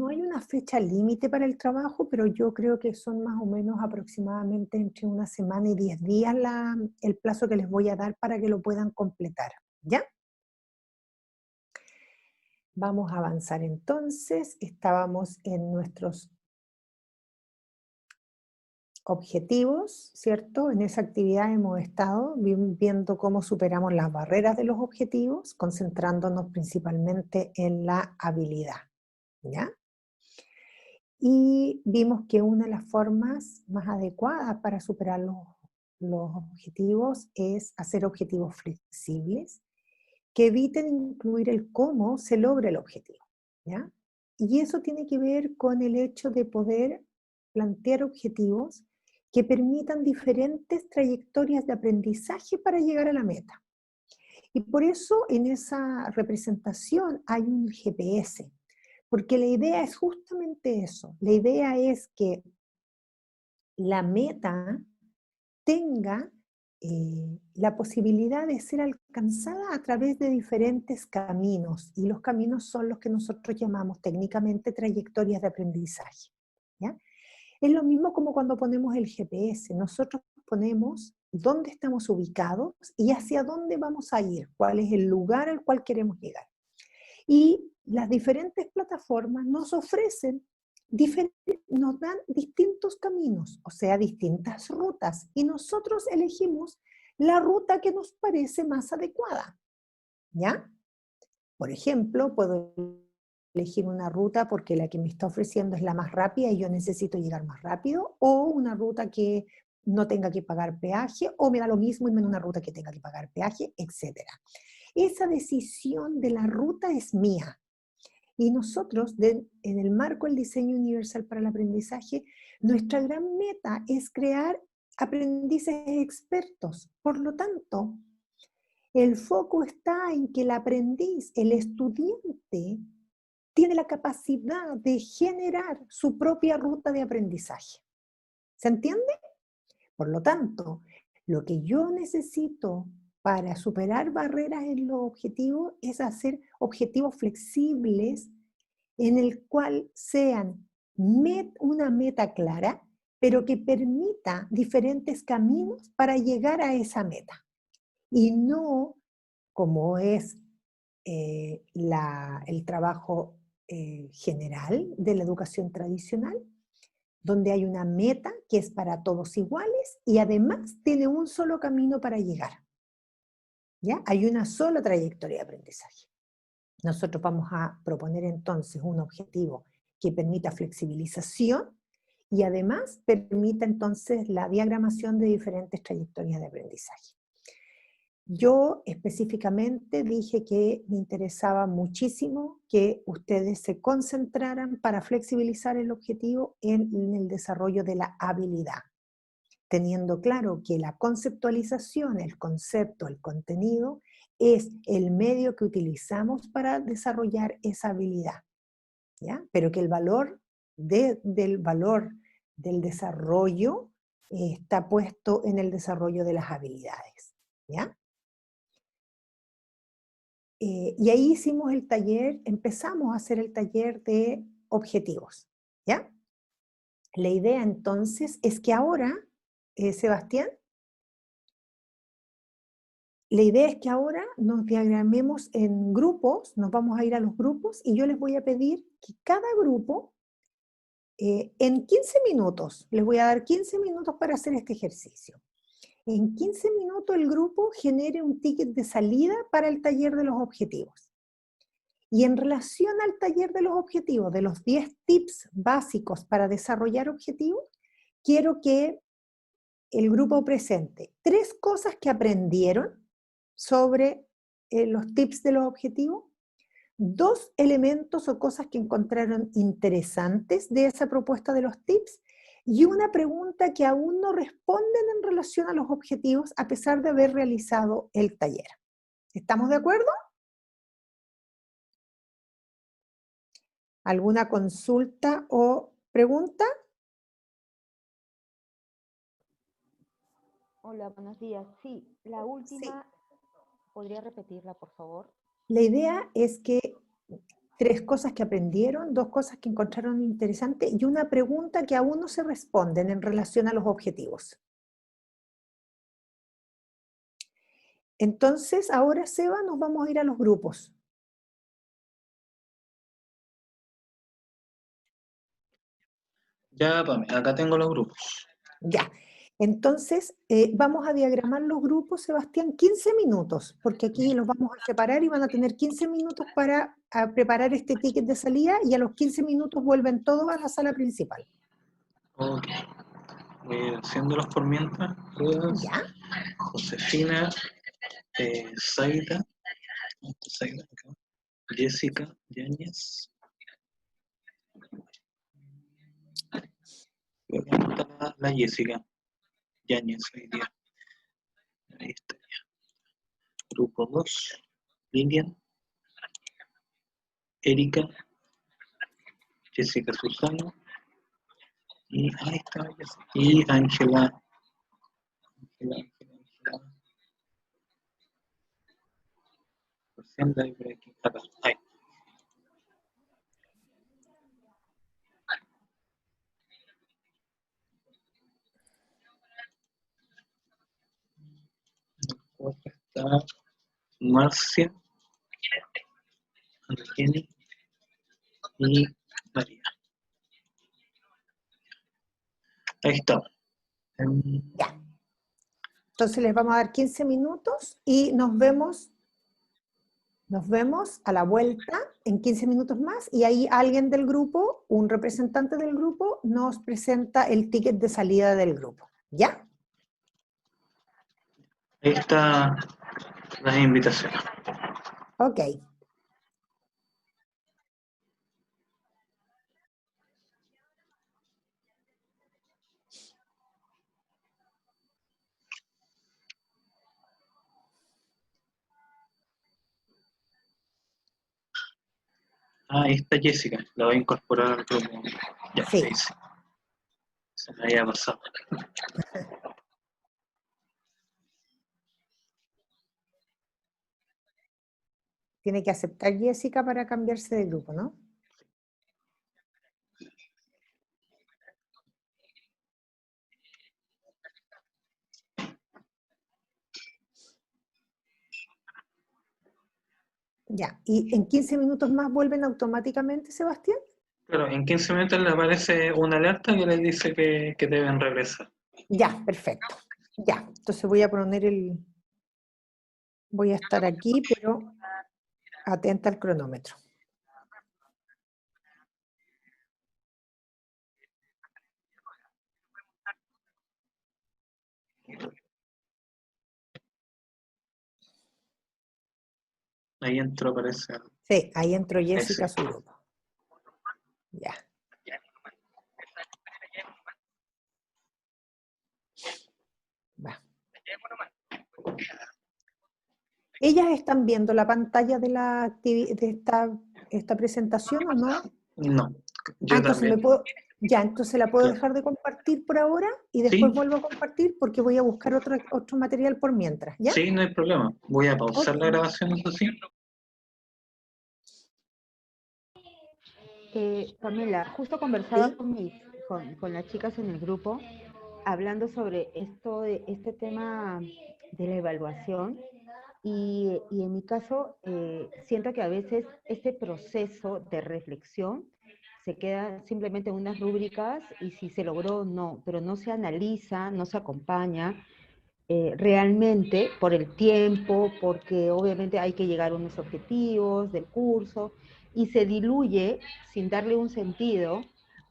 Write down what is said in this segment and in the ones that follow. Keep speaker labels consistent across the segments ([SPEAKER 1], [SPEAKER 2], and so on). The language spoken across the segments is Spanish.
[SPEAKER 1] no hay una fecha límite para el trabajo, pero yo creo que son más o menos aproximadamente entre una semana y 10 días el plazo que les voy a dar para que lo puedan completar, ¿ya? Vamos a avanzar entonces. Estábamos en nuestros objetivos, ¿cierto? En esa actividad hemos estado viendo cómo superamos las barreras de los objetivos, concentrándonos principalmente en la habilidad, ¿ya? Y vimos que una de las formas más adecuadas para superar los objetivos es hacer objetivos flexibles que eviten incluir el cómo se logra el objetivo, ¿ya? Y eso tiene que ver con el hecho de poder plantear objetivos que permitan diferentes trayectorias de aprendizaje para llegar a la meta. Y por eso en esa representación hay un GPS, porque la idea es justamente eso. La idea es que la meta tenga la posibilidad de ser alcanzada a través de diferentes caminos, y los caminos son los que nosotros llamamos técnicamente trayectorias de aprendizaje, ¿ya? Es lo mismo como cuando ponemos el GPS, nosotros ponemos dónde estamos ubicados y hacia dónde vamos a ir, cuál es el lugar al cual queremos llegar. Y las diferentes plataformas nos ofrecen, nos dan distintos caminos, o sea, distintas rutas, y nosotros elegimos la ruta que nos parece más adecuada, ¿ya? Por ejemplo, puedo elegir una ruta porque la que me está ofreciendo es la más rápida y yo necesito llegar más rápido, o una ruta que no tenga que pagar peaje, o me da lo mismo irme en una ruta que tenga que pagar peaje, etc. Esa decisión de la ruta es mía. Y nosotros, en el marco del diseño universal para el aprendizaje, nuestra gran meta es crear aprendices expertos. Por lo tanto, el foco está en que el aprendiz, el estudiante, tiene la capacidad de generar su propia ruta de aprendizaje. ¿Se entiende? Por lo tanto, lo que yo necesito para superar barreras en los objetivos es hacer objetivos flexibles en el cual sean una meta clara, pero que permita diferentes caminos para llegar a esa meta. Y no como es el trabajo general de la educación tradicional, donde hay una meta que es para todos iguales y además tiene un solo camino para llegar. ¿Ya? Hay una sola trayectoria de aprendizaje. Nosotros vamos a proponer entonces un objetivo que permita flexibilización y además permita entonces la diagramación de diferentes trayectorias de aprendizaje. Yo específicamente dije que me interesaba muchísimo que ustedes se concentraran para flexibilizar el objetivo en el desarrollo de la habilidad, teniendo claro que la conceptualización, el concepto, el contenido, es el medio que utilizamos para desarrollar esa habilidad, ¿ya? Pero que el valor del desarrollo está puesto en el desarrollo de las habilidades, ¿ya? Y ahí hicimos el taller, empezamos a hacer el taller de objetivos, ¿ya? La idea entonces es que ahora, Sebastián, la idea es que ahora nos diagramemos en grupos, nos vamos a ir a los grupos y yo les voy a pedir que cada grupo, en 15 minutos, les voy a dar 15 minutos para hacer este ejercicio. En 15 minutos el grupo genere un ticket de salida para el taller de los objetivos. Y en relación al taller de los objetivos, de los 10 tips básicos para desarrollar objetivos, quiero que el grupo presente 3 cosas que aprendieron sobre los tips de los objetivos, 2 elementos o cosas que encontraron interesantes de esa propuesta de los tips, y una pregunta que aún no responden en relación a los objetivos a pesar de haber realizado el taller. ¿Estamos de acuerdo? ¿Alguna consulta o pregunta?
[SPEAKER 2] Hola, buenos días. Sí, la última, ¿podría repetirla, por favor?
[SPEAKER 1] La idea es que 3 cosas que aprendieron, 2 cosas que encontraron interesantes y una pregunta que aún no se responden en relación a los objetivos. Entonces, ahora, Seba, nos vamos a ir a los grupos.
[SPEAKER 3] Ya, Pame, acá tengo los grupos.
[SPEAKER 1] Ya. Entonces, vamos a diagramar los grupos, Sebastián, 15 minutos, porque aquí los vamos a separar y van a tener 15 minutos para preparar este ticket de salida y a los 15 minutos vuelven todos a la sala principal.
[SPEAKER 3] Ok. Voy a ir haciéndolos por mientras.
[SPEAKER 1] ¿Ya?
[SPEAKER 3] Josefina, Zaida, acá. Jessica, Yáñez. Creo que no está la Jessica Yáñez hoy día. Ahí está ya. Grupo 2, Lilian, Erika, Jessica Susana, y ahí está Jessica. Y Ángela. Recién la vi por aquí. Acá. Ahí. Acá está Marcia, Jenny y María. Ahí está.
[SPEAKER 1] Ya. Entonces les vamos a dar 15 minutos y nos vemos a la vuelta en 15 minutos más y ahí alguien del grupo, un representante del grupo, nos presenta el ticket de salida del grupo. ¿Ya?
[SPEAKER 3] Ahí están las invitaciones.
[SPEAKER 1] Ok.
[SPEAKER 3] Ah, ahí está Jessica, la voy a incorporar al grupo. Ya,
[SPEAKER 1] Sí.
[SPEAKER 3] sí. Se me había pasado.
[SPEAKER 1] Tiene que aceptar Jessica para cambiarse de grupo, ¿no? Ya. ¿Y en 15 minutos más vuelven automáticamente, Sebastián?
[SPEAKER 3] Claro, en 15 minutos le aparece una alerta que les dice que deben regresar.
[SPEAKER 1] Ya, perfecto. Ya. Entonces voy a poner voy a estar aquí, pero atenta al cronómetro.
[SPEAKER 3] Ahí entró, aparece.
[SPEAKER 1] Sí, ahí entró Jessica a
[SPEAKER 3] Ese.
[SPEAKER 1] su grupo. Ya. Va. ¿Ellas están viendo la pantalla de esta presentación o no?
[SPEAKER 3] No, yo
[SPEAKER 1] Entonces
[SPEAKER 3] también.
[SPEAKER 1] entonces la puedo
[SPEAKER 3] Claro.
[SPEAKER 1] dejar de compartir por ahora y
[SPEAKER 3] Sí,
[SPEAKER 1] después vuelvo a compartir porque voy a buscar otro material por mientras, ¿ya?
[SPEAKER 3] sí, no hay problema. Voy a pausar
[SPEAKER 1] Ok.
[SPEAKER 3] la grabación, eso sí.
[SPEAKER 2] Pamela, justo conversaba
[SPEAKER 1] Sí,
[SPEAKER 2] con las chicas en el grupo, hablando sobre este tema de la evaluación. Y en mi caso, siento que a veces este proceso de reflexión se queda simplemente en unas rúbricas y si se logró o no, pero no se analiza, no se acompaña realmente por el tiempo, porque obviamente hay que llegar a unos objetivos del curso y se diluye sin darle un sentido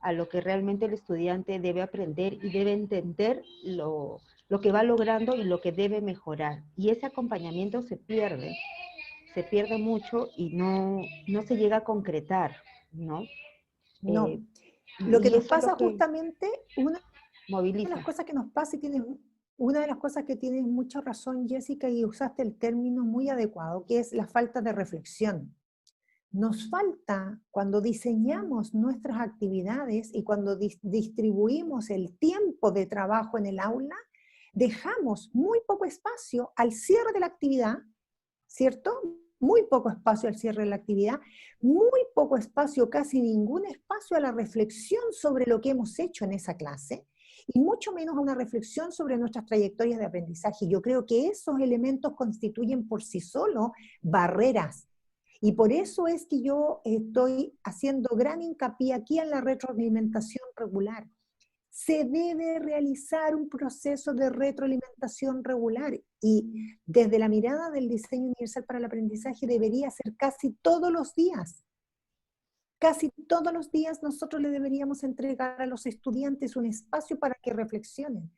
[SPEAKER 2] a lo que realmente el estudiante debe aprender y debe entender lo que va logrando y lo que debe mejorar. Y ese acompañamiento se pierde mucho y no se llega a concretar, ¿no?
[SPEAKER 1] no. Lo que
[SPEAKER 2] Y
[SPEAKER 1] nos
[SPEAKER 2] eso es
[SPEAKER 1] pasa
[SPEAKER 2] lo que
[SPEAKER 1] justamente, una de las
[SPEAKER 2] moviliza.
[SPEAKER 1] cosas que nos pasa una de las cosas que tienes mucha razón, Jessica, y usaste el término muy adecuado, que es la falta de reflexión. Nos falta, cuando diseñamos nuestras actividades y cuando distribuimos el tiempo de trabajo en el aula, dejamos muy poco espacio al cierre de la actividad, ¿cierto? muy poco espacio al cierre de la actividad, muy poco espacio, casi ningún espacio a la reflexión sobre lo que hemos hecho en esa clase, y mucho menos a una reflexión sobre nuestras trayectorias de aprendizaje. Yo creo que esos elementos constituyen por sí solos barreras. Y por eso es que yo estoy haciendo gran hincapié aquí en la retroalimentación regular. Se debe realizar un proceso de retroalimentación regular y desde la mirada del diseño universal para el aprendizaje debería ser casi todos los días. Casi todos los días nosotros le deberíamos entregar a los estudiantes un espacio para que reflexionen.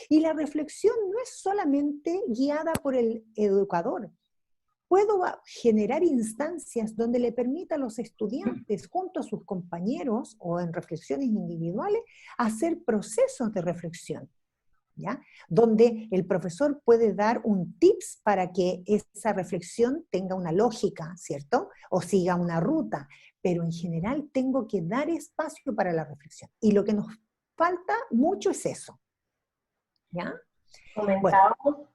[SPEAKER 1] Y la reflexión no es solamente guiada por el educador. Puedo generar instancias donde le permita a los estudiantes, junto a sus compañeros o en reflexiones individuales, hacer procesos de reflexión, ¿ya? Donde el profesor puede dar un tips para que esa reflexión tenga una lógica, ¿cierto? O siga una ruta, pero en general tengo que dar espacio para la reflexión. Y lo que nos falta mucho es eso, ¿ya?
[SPEAKER 4] Comentábamos,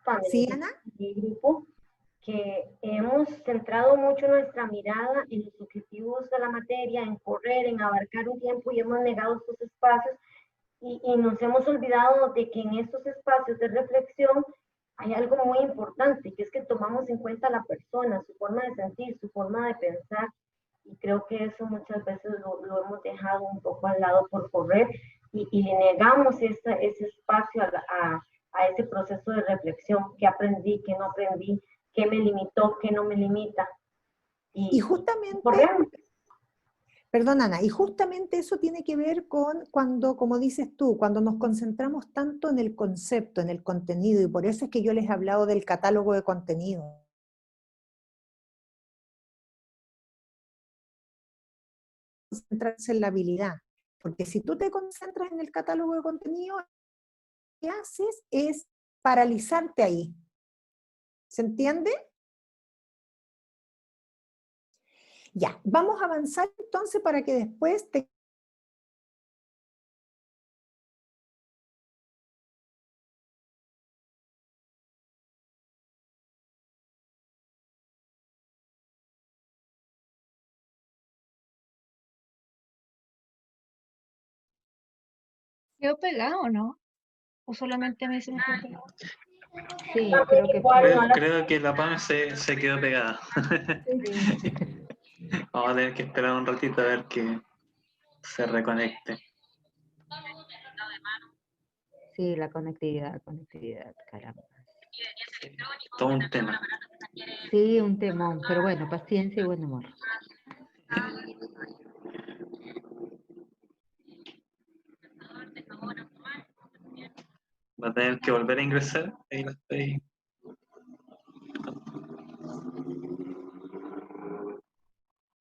[SPEAKER 1] bueno, ¿sí, Ana?
[SPEAKER 4] Mi grupo, que hemos centrado mucho nuestra mirada en los objetivos de la materia, en correr, en abarcar un tiempo, y hemos negado estos espacios, y nos hemos olvidado de que en estos espacios de reflexión hay algo muy importante, que es que tomamos en cuenta a la persona, su forma de sentir, su forma de pensar, y creo que eso muchas veces lo hemos dejado un poco al lado por correr, y le negamos ese espacio a ese proceso de reflexión. ¿Qué aprendí, qué no aprendí? ¿Qué me limitó, qué no me limita?
[SPEAKER 1] Y justamente, perdón Ana, y justamente eso tiene que ver con cuando, como dices tú, cuando nos concentramos tanto en el concepto, en el contenido, y por eso es que yo les he hablado del catálogo de contenido. Concentrarse en la habilidad, porque si tú te concentras en el catálogo de contenido, lo que haces es paralizarte ahí. ¿Se entiende? Ya, vamos a avanzar entonces para que después te...
[SPEAKER 5] ¿Quedó pegado o no? ¿O solamente me dicen que pegado?
[SPEAKER 2] Sí, creo que
[SPEAKER 3] creo que la PAM se quedó pegada. Vamos a tener que esperar un ratito a ver que se reconecte.
[SPEAKER 2] Sí, la conectividad, caramba.
[SPEAKER 3] Todo un tema.
[SPEAKER 2] Sí, un temón, pero bueno, paciencia y buen humor.
[SPEAKER 3] Va a tener que volver a ingresar. Ahí lo estoy.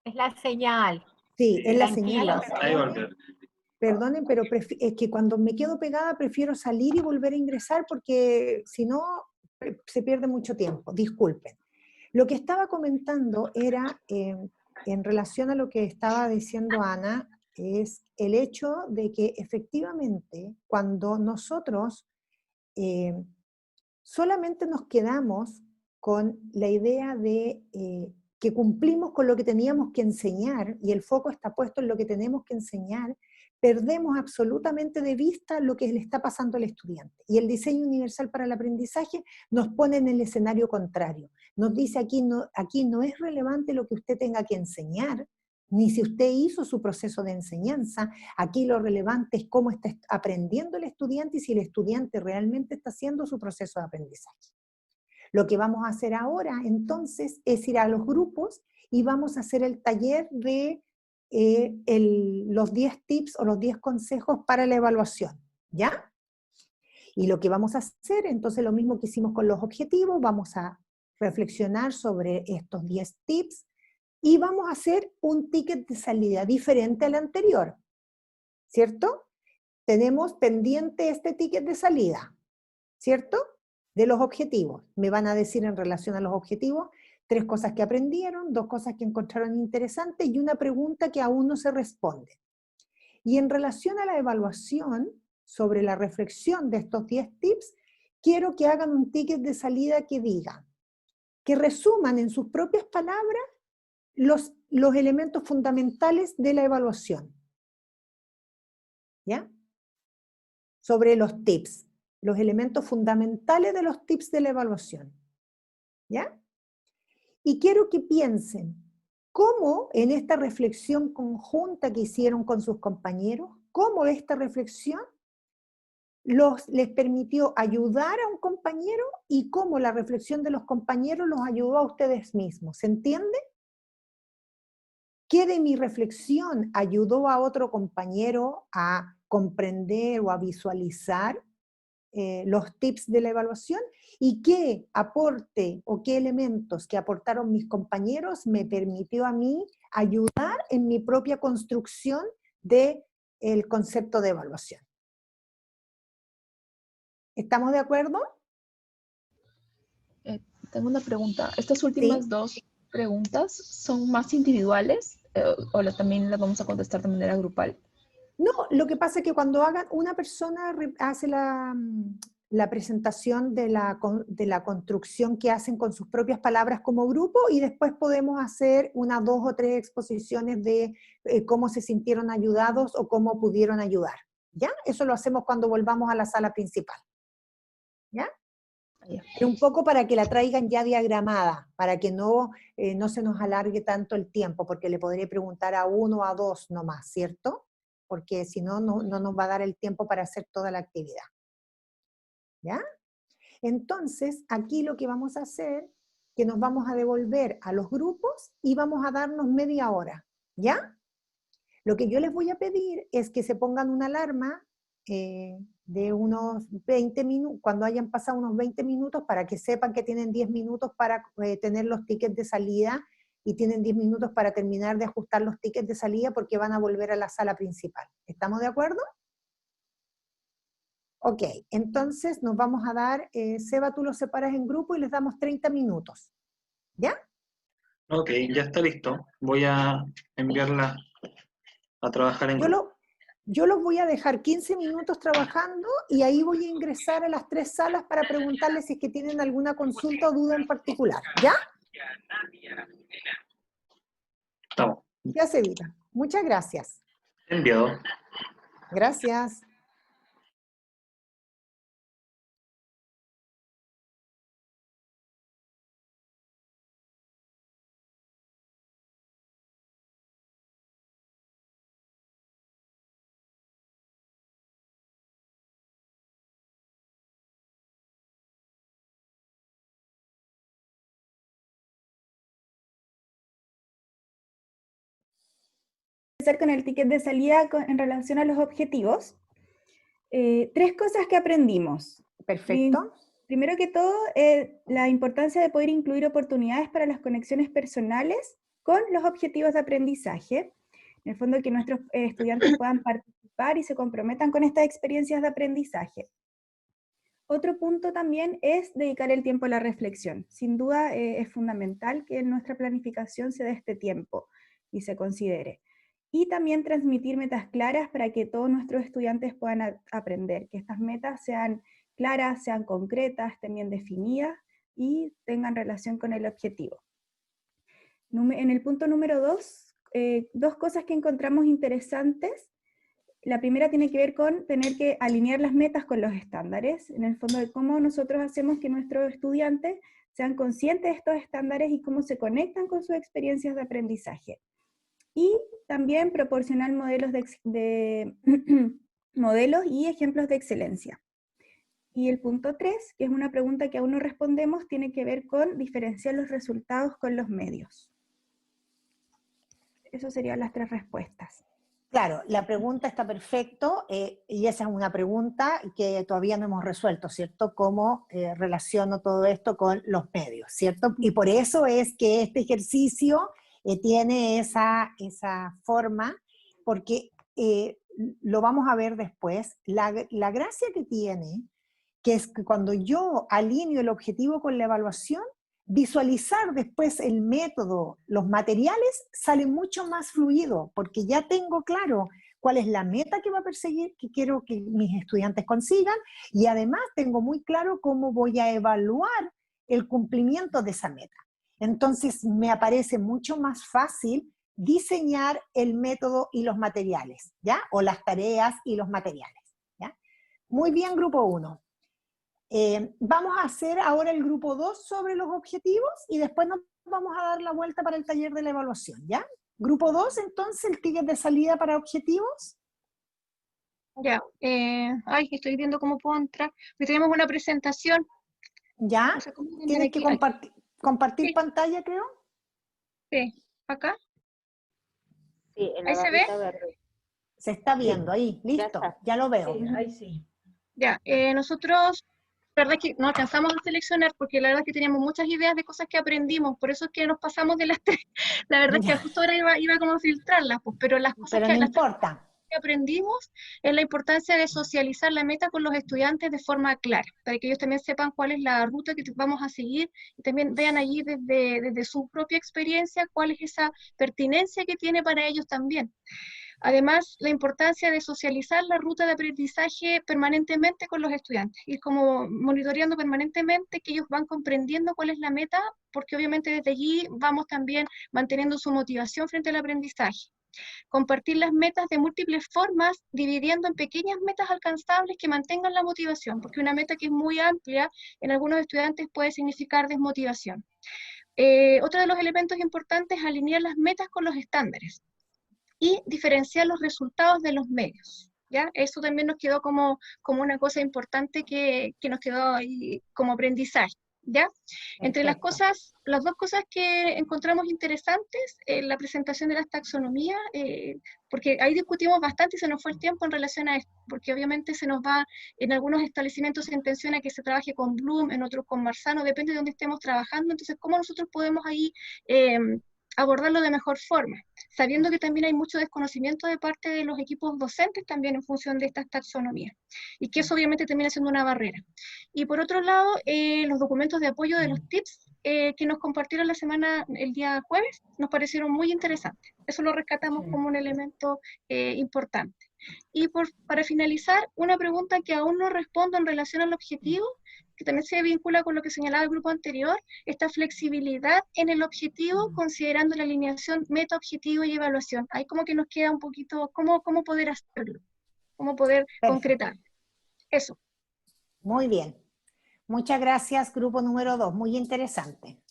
[SPEAKER 5] Es la señal.
[SPEAKER 1] Sí, es la señal.
[SPEAKER 3] Ahí volvió.
[SPEAKER 1] Perdonen, pero es que cuando me quedo pegada prefiero salir y volver a ingresar porque si no se pierde mucho tiempo. Disculpen. Lo que estaba comentando era, en relación a lo que estaba diciendo Ana, es el hecho de que efectivamente cuando nosotros solamente nos quedamos con la idea de que cumplimos con lo que teníamos que enseñar y el foco está puesto en lo que tenemos que enseñar, perdemos absolutamente de vista lo que le está pasando al estudiante. Y el diseño universal para el aprendizaje nos pone en el escenario contrario. Nos dice aquí no es relevante lo que usted tenga que enseñar, ni si usted hizo su proceso de enseñanza. Aquí lo relevante es cómo está aprendiendo el estudiante y si el estudiante realmente está haciendo su proceso de aprendizaje. Lo que vamos a hacer ahora, entonces, es ir a los grupos y vamos a hacer el taller de los 10 tips o los 10 consejos para la evaluación, ¿ya? Y lo que vamos a hacer, entonces, lo mismo que hicimos con los objetivos, vamos a reflexionar sobre estos 10 tips y vamos a hacer un ticket de salida diferente al anterior, ¿cierto? Tenemos pendiente este ticket de salida, ¿cierto? De los objetivos. Me van a decir en relación a los objetivos 3 cosas que aprendieron, 2 cosas que encontraron interesantes y una pregunta que aún no se responde. Y en relación a la evaluación, sobre la reflexión de estos 10 tips, quiero que hagan un ticket de salida que diga, que resuman en sus propias palabras los elementos fundamentales de la evaluación. ¿Ya? Sobre los tips, los elementos fundamentales de los tips de la evaluación. ¿Ya? Y quiero que piensen cómo en esta reflexión conjunta que hicieron con sus compañeros, cómo esta reflexión les permitió ayudar a un compañero y cómo la reflexión de los compañeros los ayudó a ustedes mismos. ¿Se entiende? ¿Qué de mi reflexión ayudó a otro compañero a comprender o a visualizar los tips de la evaluación? ¿Y qué aporte o qué elementos que aportaron mis compañeros me permitió a mí ayudar en mi propia construcción del concepto de evaluación? ¿Estamos de acuerdo?
[SPEAKER 6] Tengo una pregunta. ¿Estas últimas dos preguntas son más individuales o también las vamos a contestar de manera grupal?
[SPEAKER 1] No, lo que pasa es que cuando hagan, una persona hace la presentación de la construcción que hacen con sus propias palabras como grupo, y después podemos hacer unas 2 o 3 exposiciones de cómo se sintieron ayudados o cómo pudieron ayudar. ¿Ya? Eso lo hacemos cuando volvamos a la sala principal. ¿Ya? Pero un poco para que la traigan ya diagramada, para que no se nos alargue tanto el tiempo, porque le podré preguntar a 1 o a 2 nomás, ¿cierto? Porque si no, no nos va a dar el tiempo para hacer toda la actividad. ¿Ya? Entonces, aquí lo que vamos a hacer, que nos vamos a devolver a los grupos y vamos a darnos media hora. ¿Ya? Lo que yo les voy a pedir es que se pongan una alarma de unos 20 minutos, cuando hayan pasado unos 20 minutos, para que sepan que tienen 10 minutos para tener los tickets de salida, y tienen 10 minutos para terminar de ajustar los tickets de salida porque van a volver a la sala principal. ¿Estamos de acuerdo? Ok, entonces nos vamos a dar, Seba, tú los separas en grupo y les damos 30 minutos. ¿Ya?
[SPEAKER 3] Ok, ya está listo. Voy a enviarla a trabajar en grupo.
[SPEAKER 1] Yo los voy a dejar 15 minutos trabajando y ahí voy a ingresar a las 3 salas para preguntarles si es que tienen alguna consulta o duda en particular. ¿Ya?
[SPEAKER 3] Estamos.
[SPEAKER 1] Ya, Sebita. Muchas gracias.
[SPEAKER 3] Enviado.
[SPEAKER 1] Gracias.
[SPEAKER 7] Empezar con el ticket de salida en relación a los objetivos. 3 cosas que aprendimos.
[SPEAKER 1] Perfecto.
[SPEAKER 7] Primero que todo, la importancia de poder incluir oportunidades para las conexiones personales con los objetivos de aprendizaje. En el fondo, que nuestros estudiantes puedan participar y se comprometan con estas experiencias de aprendizaje. Otro punto también es dedicar el tiempo a la reflexión. Sin duda es fundamental que en nuestra planificación se dé este tiempo y se considere. Y también transmitir metas claras para que todos nuestros estudiantes puedan aprender, que estas metas sean claras, sean concretas, estén bien definidas y tengan relación con el objetivo. En el punto número 2, 2 cosas que encontramos interesantes. La primera tiene que ver con tener que alinear las metas con los estándares, en el fondo de cómo nosotros hacemos que nuestros estudiantes sean conscientes de estos estándares y cómo se conectan con sus experiencias de aprendizaje. Y también proporcionar modelos modelos y ejemplos de excelencia. Y el punto 3, que es una pregunta que aún no respondemos, tiene que ver con diferenciar los resultados con los medios. Esas serían las 3 respuestas.
[SPEAKER 1] Claro, la pregunta está perfecto, y esa es una pregunta que todavía no hemos resuelto, ¿cierto? ¿Cómo relaciono todo esto con los medios, ¿cierto? Y por eso es que este ejercicio tiene esa forma, porque lo vamos a ver después. La gracia que tiene, que es que cuando yo alineo el objetivo con la evaluación, visualizar después el método, los materiales, sale mucho más fluido, porque ya tengo claro cuál es la meta que va a perseguir, que quiero que mis estudiantes consigan, y además tengo muy claro cómo voy a evaluar el cumplimiento de esa meta. Entonces me aparece mucho más fácil diseñar el método y los materiales, ¿ya? O las tareas y los materiales, ¿ya? Muy bien, grupo 1. Vamos a hacer ahora el grupo 2 sobre los objetivos y después nos vamos a dar la vuelta para el taller de la evaluación, ¿ya? Grupo 2, entonces, el ticket de salida para objetivos.
[SPEAKER 5] Ya, ay, estoy viendo cómo puedo entrar. Porque tenemos una presentación.
[SPEAKER 1] ¿Ya?
[SPEAKER 5] No sé cómo entrar
[SPEAKER 1] Tienes
[SPEAKER 5] aquí.
[SPEAKER 1] que compartir
[SPEAKER 5] Sí.
[SPEAKER 1] pantalla, creo.
[SPEAKER 5] Sí, acá.
[SPEAKER 2] Sí, en
[SPEAKER 5] Ahí
[SPEAKER 2] la
[SPEAKER 5] se ve.
[SPEAKER 2] barrita verde.
[SPEAKER 1] Se está
[SPEAKER 2] Sí,
[SPEAKER 1] viendo ahí,
[SPEAKER 2] ya
[SPEAKER 1] listo,
[SPEAKER 2] está.
[SPEAKER 1] ya lo veo.
[SPEAKER 4] Sí, ahí sí.
[SPEAKER 5] Ya, nosotros, la verdad es que no alcanzamos a seleccionar porque la verdad es que teníamos muchas ideas de cosas que aprendimos, por eso es que nos pasamos de las tres. La verdad es que
[SPEAKER 1] Ya.
[SPEAKER 5] justo ahora iba como a filtrarlas, pues, pero las cosas
[SPEAKER 1] Pero
[SPEAKER 5] que,
[SPEAKER 1] no
[SPEAKER 5] las tres
[SPEAKER 1] importa.
[SPEAKER 5] que aprendimos es la importancia de socializar la meta con los estudiantes de forma clara, para que ellos también sepan cuál es la ruta que vamos a seguir y también vean allí desde su propia experiencia cuál es esa pertinencia que tiene para ellos también. Además, la importancia de socializar la ruta de aprendizaje permanentemente con los estudiantes, ir como monitoreando permanentemente que ellos van comprendiendo cuál es la meta, porque obviamente desde allí vamos también manteniendo su motivación frente al aprendizaje. Compartir las metas de múltiples formas, dividiendo en pequeñas metas alcanzables que mantengan la motivación, porque una meta que es muy amplia en algunos estudiantes puede significar desmotivación. Otro de los elementos importantes es alinear las metas con los estándares y diferenciar los resultados de los medios. ¿Ya? Eso también nos quedó como una cosa importante que nos quedó ahí como aprendizaje. ¿Ya? Entre las dos cosas que encontramos interesantes, la presentación de las taxonomías, porque ahí discutimos bastante y se nos fue el tiempo en relación a esto, porque obviamente se nos va, en algunos establecimientos se intenciona que se trabaje con Bloom, en otros con Marzano, depende de dónde estemos trabajando, entonces cómo nosotros podemos ahí abordarlo de mejor forma, sabiendo que también hay mucho desconocimiento de parte de los equipos docentes también en función de estas taxonomías, y que eso obviamente termina siendo una barrera. Y por otro lado, los documentos de apoyo de los tips que nos compartieron el día jueves, nos parecieron muy interesantes. Eso lo rescatamos como un elemento importante. Y para finalizar, una pregunta que aún no respondo en relación al objetivo, que también se vincula con lo que señalaba el grupo anterior, esta flexibilidad en el objetivo, considerando la alineación meta, objetivo y evaluación. Ahí como que nos queda un poquito, ¿cómo poder hacerlo? ¿Cómo poder concretar? Eso.
[SPEAKER 1] Muy bien. Muchas gracias, grupo número 2. Muy interesante.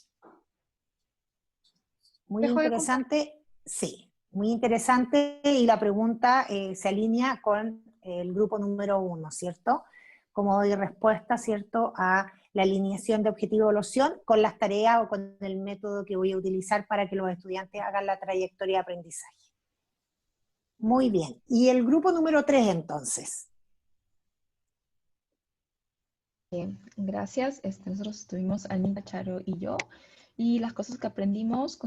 [SPEAKER 1] Muy interesante, sí. Muy interesante y la pregunta se alinea con el grupo número 1, ¿cierto? Como doy respuesta, ¿cierto?, a la alineación de objetivo de evaluación con las tareas o con el método que voy a utilizar para que los estudiantes hagan la trayectoria de aprendizaje. Muy bien. ¿Y el grupo número 3 entonces?
[SPEAKER 6] Bien, gracias. Nosotros estuvimos, Anita, Charo y yo, y las cosas que aprendimos,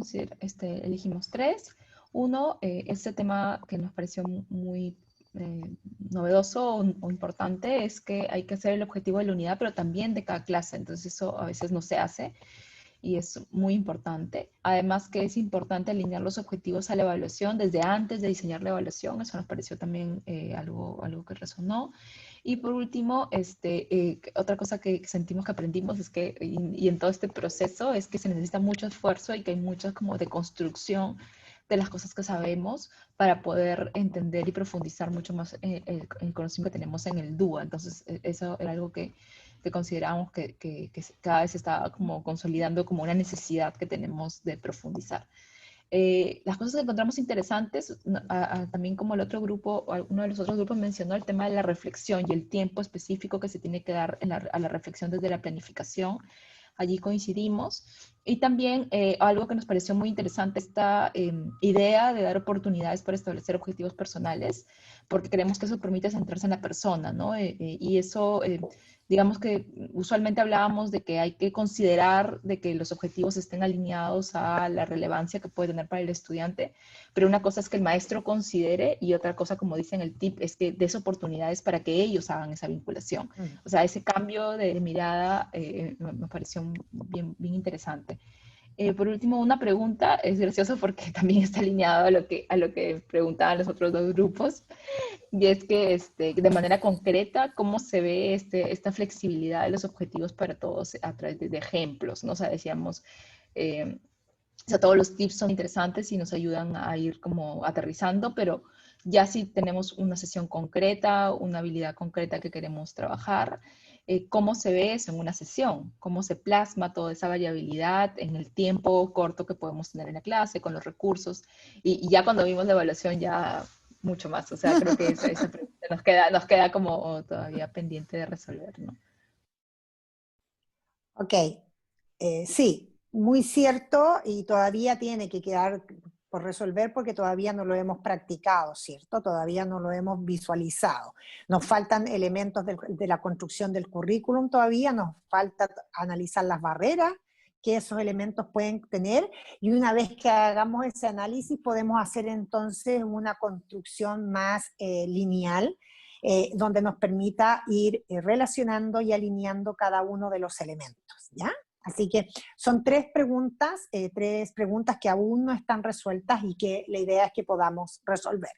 [SPEAKER 6] elegimos 3. Uno, este tema que nos pareció muy novedoso o importante es que hay que hacer el objetivo de la unidad, pero también de cada clase. Entonces eso a veces no se hace y es muy importante. Además que es importante alinear los objetivos a la evaluación desde antes de diseñar la evaluación. Eso nos pareció también algo que resonó. Y por último, otra cosa que sentimos que aprendimos es que, y en todo este proceso, es que se necesita mucho esfuerzo y que hay mucha como deconstrucción de las cosas que sabemos para poder entender y profundizar mucho más el conocimiento que tenemos en el DUA. Entonces, eso era algo que consideramos que cada vez se estaba como consolidando como una necesidad que tenemos de profundizar. Las cosas que encontramos interesantes, también como el otro grupo, uno de los otros grupos mencionó el tema de la reflexión y el tiempo específico que se tiene que dar a la reflexión desde la planificación. Allí coincidimos. Y también algo que nos pareció muy interesante, esta idea de dar oportunidades para establecer objetivos personales, porque creemos que eso permite centrarse en la persona, ¿no? Y eso, digamos que usualmente hablábamos de que hay que considerar de que los objetivos estén alineados a la relevancia que puede tener para el estudiante, pero una cosa es que el maestro considere y otra cosa, como dice en el tip, es que des oportunidades para que ellos hagan esa vinculación. O sea, ese cambio de mirada me pareció bien interesante. Por último, una pregunta, es gracioso porque también está alineado a lo que preguntaban los otros dos grupos. y es que de manera concreta, cómo se ve esta flexibilidad de los objetivos para todos a través de ejemplos, ¿no? O sea, decíamos, o sea, todos los tips son interesantes y nos ayudan a ir como aterrizando, pero ya si tenemos una sesión concreta, una habilidad concreta que queremos trabajar, ¿cómo se ve eso en una sesión? ¿Cómo se plasma toda esa variabilidad en el tiempo corto que podemos tener en la clase, con los recursos? Y ya cuando vimos la evaluación ya mucho más, o sea, creo que esa pregunta nos queda como todavía pendiente de resolver, ¿no?
[SPEAKER 1] Ok, sí, muy cierto, y todavía tiene que quedar por resolver porque todavía no lo hemos practicado, ¿cierto? Todavía no lo hemos visualizado. Nos faltan elementos de la construcción del currículum todavía, nos falta analizar las barreras que esos elementos pueden tener, y una vez que hagamos ese análisis podemos hacer entonces una construcción más lineal, donde nos permita ir relacionando y alineando cada uno de los elementos, ¿ya? Así que son tres preguntas que aún no están resueltas y que la idea es que podamos resolver.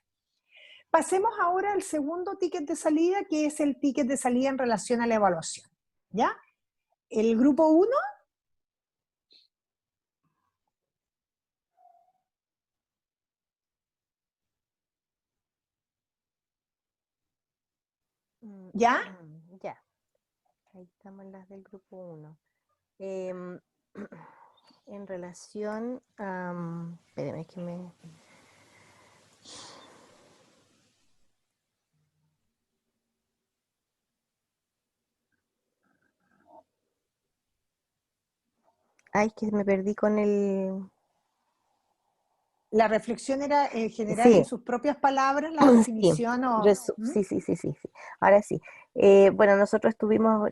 [SPEAKER 1] Pasemos ahora al segundo ticket de salida, que es el ticket de salida en relación a la evaluación, ¿ya? El grupo 1. ¿Ya?
[SPEAKER 8] Ya, ahí estamos las del grupo 1. En relación a... espérenme que me... Ay, que me perdí con el...
[SPEAKER 1] La reflexión era generar
[SPEAKER 8] Sí.
[SPEAKER 1] en sus propias palabras la definición
[SPEAKER 8] Sí, sí. Ahora sí. Bueno, nosotros estuvimos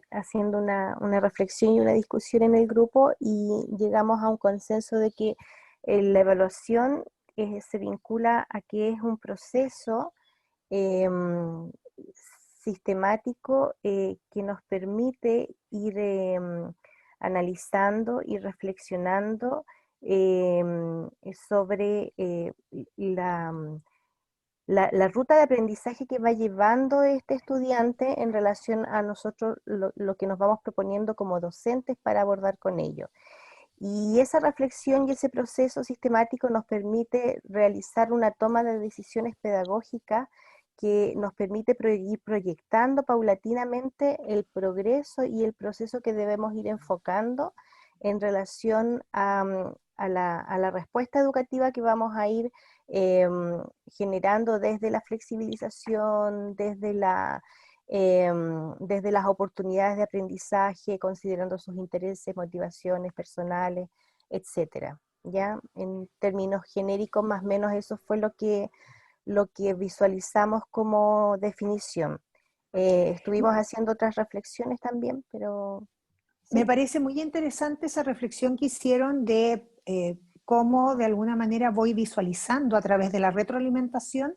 [SPEAKER 8] haciendo una reflexión y una discusión en el grupo y llegamos a un consenso de que la evaluación se vincula a que es un proceso sistemático que nos permite ir analizando y reflexionando sobre la ruta de aprendizaje que va llevando este estudiante en relación a nosotros, lo que nos vamos proponiendo como docentes para abordar con ello. Y esa reflexión y ese proceso sistemático nos permite realizar una toma de decisiones pedagógicas que nos permite ir proyectando paulatinamente el progreso y el proceso que debemos ir enfocando en relación a la respuesta educativa que vamos a ir generando desde la flexibilización, desde las oportunidades de aprendizaje, considerando sus intereses, motivaciones personales, etcétera. ¿Ya? En términos genéricos, más o menos eso fue lo que visualizamos como definición. Estuvimos haciendo otras reflexiones también, pero...
[SPEAKER 1] Sí. Me parece muy interesante esa reflexión que hicieron de cómo de alguna manera voy visualizando a través de la retroalimentación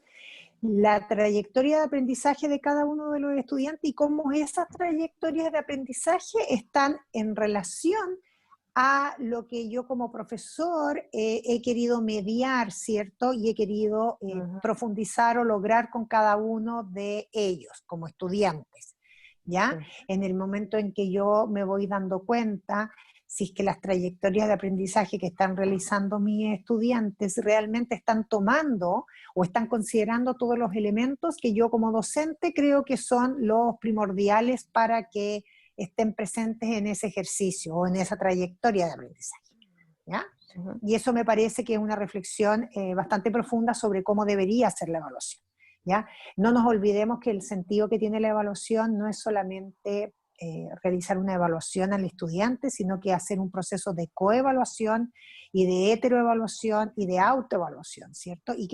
[SPEAKER 1] la trayectoria de aprendizaje de cada uno de los estudiantes y cómo esas trayectorias de aprendizaje están en relación a lo que yo como profesor he querido mediar, ¿cierto? Y he querido profundizar o lograr con cada uno de ellos como estudiantes, ¿ya? Sí. En el momento en que yo me voy dando cuenta si es que las trayectorias de aprendizaje que están realizando mis estudiantes realmente están tomando o están considerando todos los elementos que yo como docente creo que son los primordiales para que estén presentes en ese ejercicio o en esa trayectoria de aprendizaje, ¿ya? Uh-huh. Y eso me parece que es una reflexión bastante profunda sobre cómo debería ser la evaluación, ¿ya? No nos olvidemos que el sentido que tiene la evaluación no es solamente realizar una evaluación al estudiante, sino que hacer un proceso de coevaluación y de heteroevaluación y de autoevaluación, ¿cierto? Y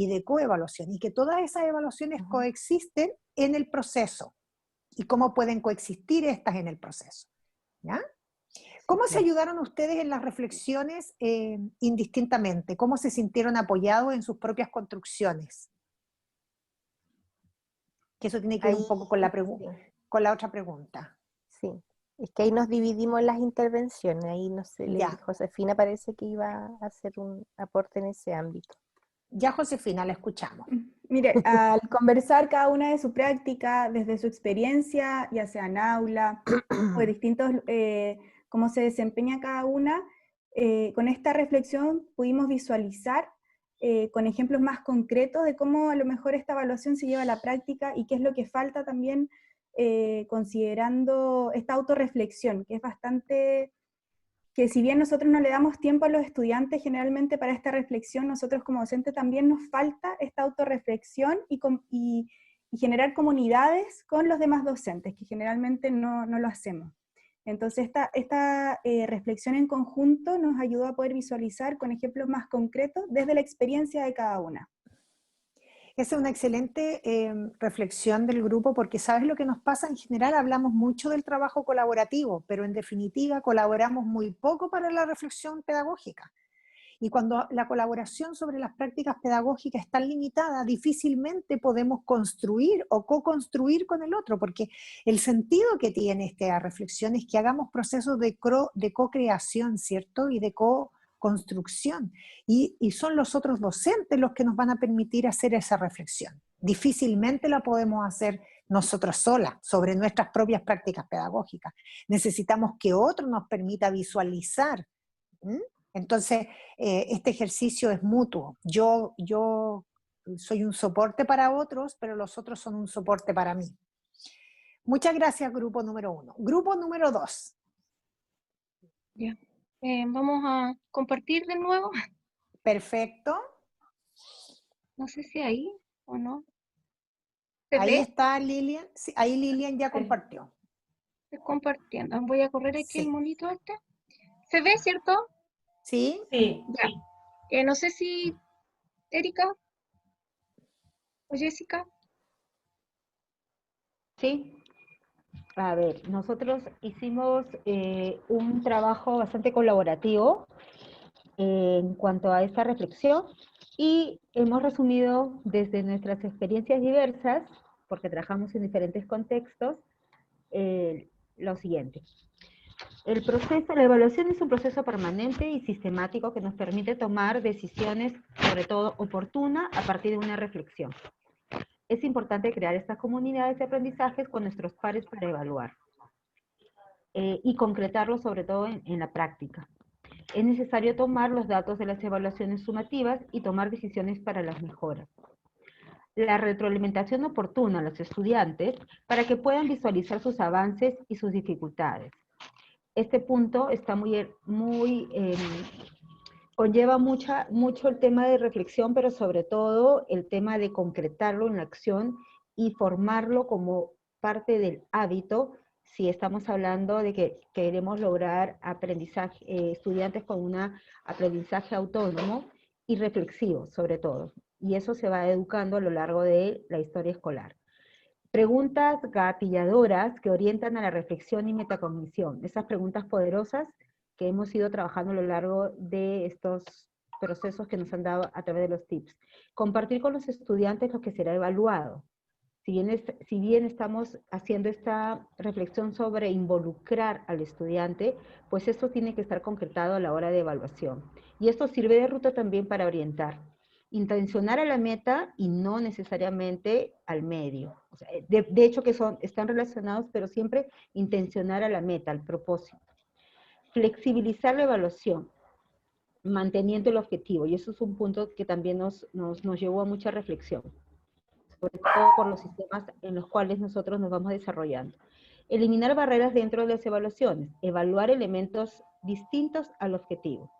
[SPEAKER 1] de coevaluación, y que todas esas evaluaciones coexisten en el proceso, y cómo pueden coexistir estas en el proceso, ¿ya? ¿Cómo se ayudaron ustedes en las reflexiones indistintamente? ¿Cómo se sintieron apoyados en sus propias construcciones? Que eso tiene que ver un poco con la otra pregunta.
[SPEAKER 8] Sí, es que ahí nos dividimos las intervenciones, ahí no sé, Josefina parece que iba a hacer un aporte en ese ámbito.
[SPEAKER 1] Ya, Josefina, la escuchamos.
[SPEAKER 7] Mire, al conversar cada una de su práctica, desde su experiencia, ya sea en aula, o de distintos, cómo se desempeña cada una, con esta reflexión pudimos visualizar con ejemplos más concretos de cómo a lo mejor esta evaluación se lleva a la práctica y qué es lo que falta también considerando esta autorreflexión, que es bastante, que si bien nosotros no le damos tiempo a los estudiantes generalmente para esta reflexión, nosotros como docentes también nos falta esta autorreflexión y generar comunidades con los demás docentes, que generalmente no lo hacemos. Entonces esta reflexión en conjunto nos ayudó a poder visualizar con ejemplos más concretos desde la experiencia de cada una.
[SPEAKER 1] Esa es una excelente reflexión del grupo, porque ¿sabes lo que nos pasa? En general hablamos mucho del trabajo colaborativo, pero en definitiva colaboramos muy poco para la reflexión pedagógica. Y cuando la colaboración sobre las prácticas pedagógicas es tan limitada, difícilmente podemos construir o co-construir con el otro, porque el sentido que tiene esta reflexión es que hagamos procesos de co-creación, ¿cierto? Y de construcción, y son los otros docentes los que nos van a permitir hacer esa reflexión. Difícilmente la podemos hacer nosotros solas sobre nuestras propias prácticas pedagógicas. Necesitamos que otro nos permita visualizar. Entonces, este ejercicio es mutuo. Yo soy un soporte para otros, pero los otros son un soporte para mí. Muchas gracias, grupo número 1. Grupo número 2.
[SPEAKER 5] Ya. Vamos a compartir de nuevo.
[SPEAKER 1] Perfecto.
[SPEAKER 5] No sé si ahí o no.
[SPEAKER 1] Ahí está Lilian. Sí, ahí Lilian ya compartió.
[SPEAKER 5] Estoy compartiendo. Voy a correr aquí el monito este. ¿Se ve, cierto?
[SPEAKER 1] Sí.
[SPEAKER 4] Sí.
[SPEAKER 5] Ya. No sé si Erika o Jessica.
[SPEAKER 2] Sí. A ver, nosotros hicimos un trabajo bastante colaborativo en cuanto a esta reflexión y hemos resumido desde nuestras experiencias diversas, porque trabajamos en diferentes contextos, lo siguiente. El proceso, la evaluación es un proceso permanente y sistemático que nos permite tomar decisiones, sobre todo oportunas, a partir de una reflexión. Es importante crear estas comunidades de aprendizajes con nuestros pares para evaluar y concretarlo sobre todo en la práctica. Es necesario tomar los datos de las evaluaciones sumativas y tomar decisiones para las mejoras. La retroalimentación oportuna a los estudiantes para que puedan visualizar sus avances y sus dificultades. Este punto está conlleva mucho el tema de reflexión, pero sobre todo el tema de concretarlo en la acción y formarlo como parte del hábito, si estamos hablando de que queremos lograr aprendizaje, estudiantes con un aprendizaje autónomo y reflexivo, sobre todo. Y eso se va educando a lo largo de la historia escolar. Preguntas gatilladoras que orientan a la reflexión y metacognición. Esas preguntas poderosas que hemos ido trabajando a lo largo de estos procesos que nos han dado a través de los tips. Compartir con los estudiantes lo que será evaluado. Si bien estamos haciendo esta reflexión sobre involucrar al estudiante, pues esto tiene que estar concretado a la hora de evaluación. Y esto sirve de ruta también para orientar. Intencionar a la meta y no necesariamente al medio. O sea, de hecho que están relacionados, pero siempre intencionar a la meta, al propósito. Flexibilizar la evaluación, manteniendo el objetivo, y eso es un punto que también nos llevó a mucha reflexión, sobre todo por los sistemas en los cuales nosotros nos vamos desarrollando. Eliminar barreras dentro de las evaluaciones, evaluar elementos distintos al objetivo.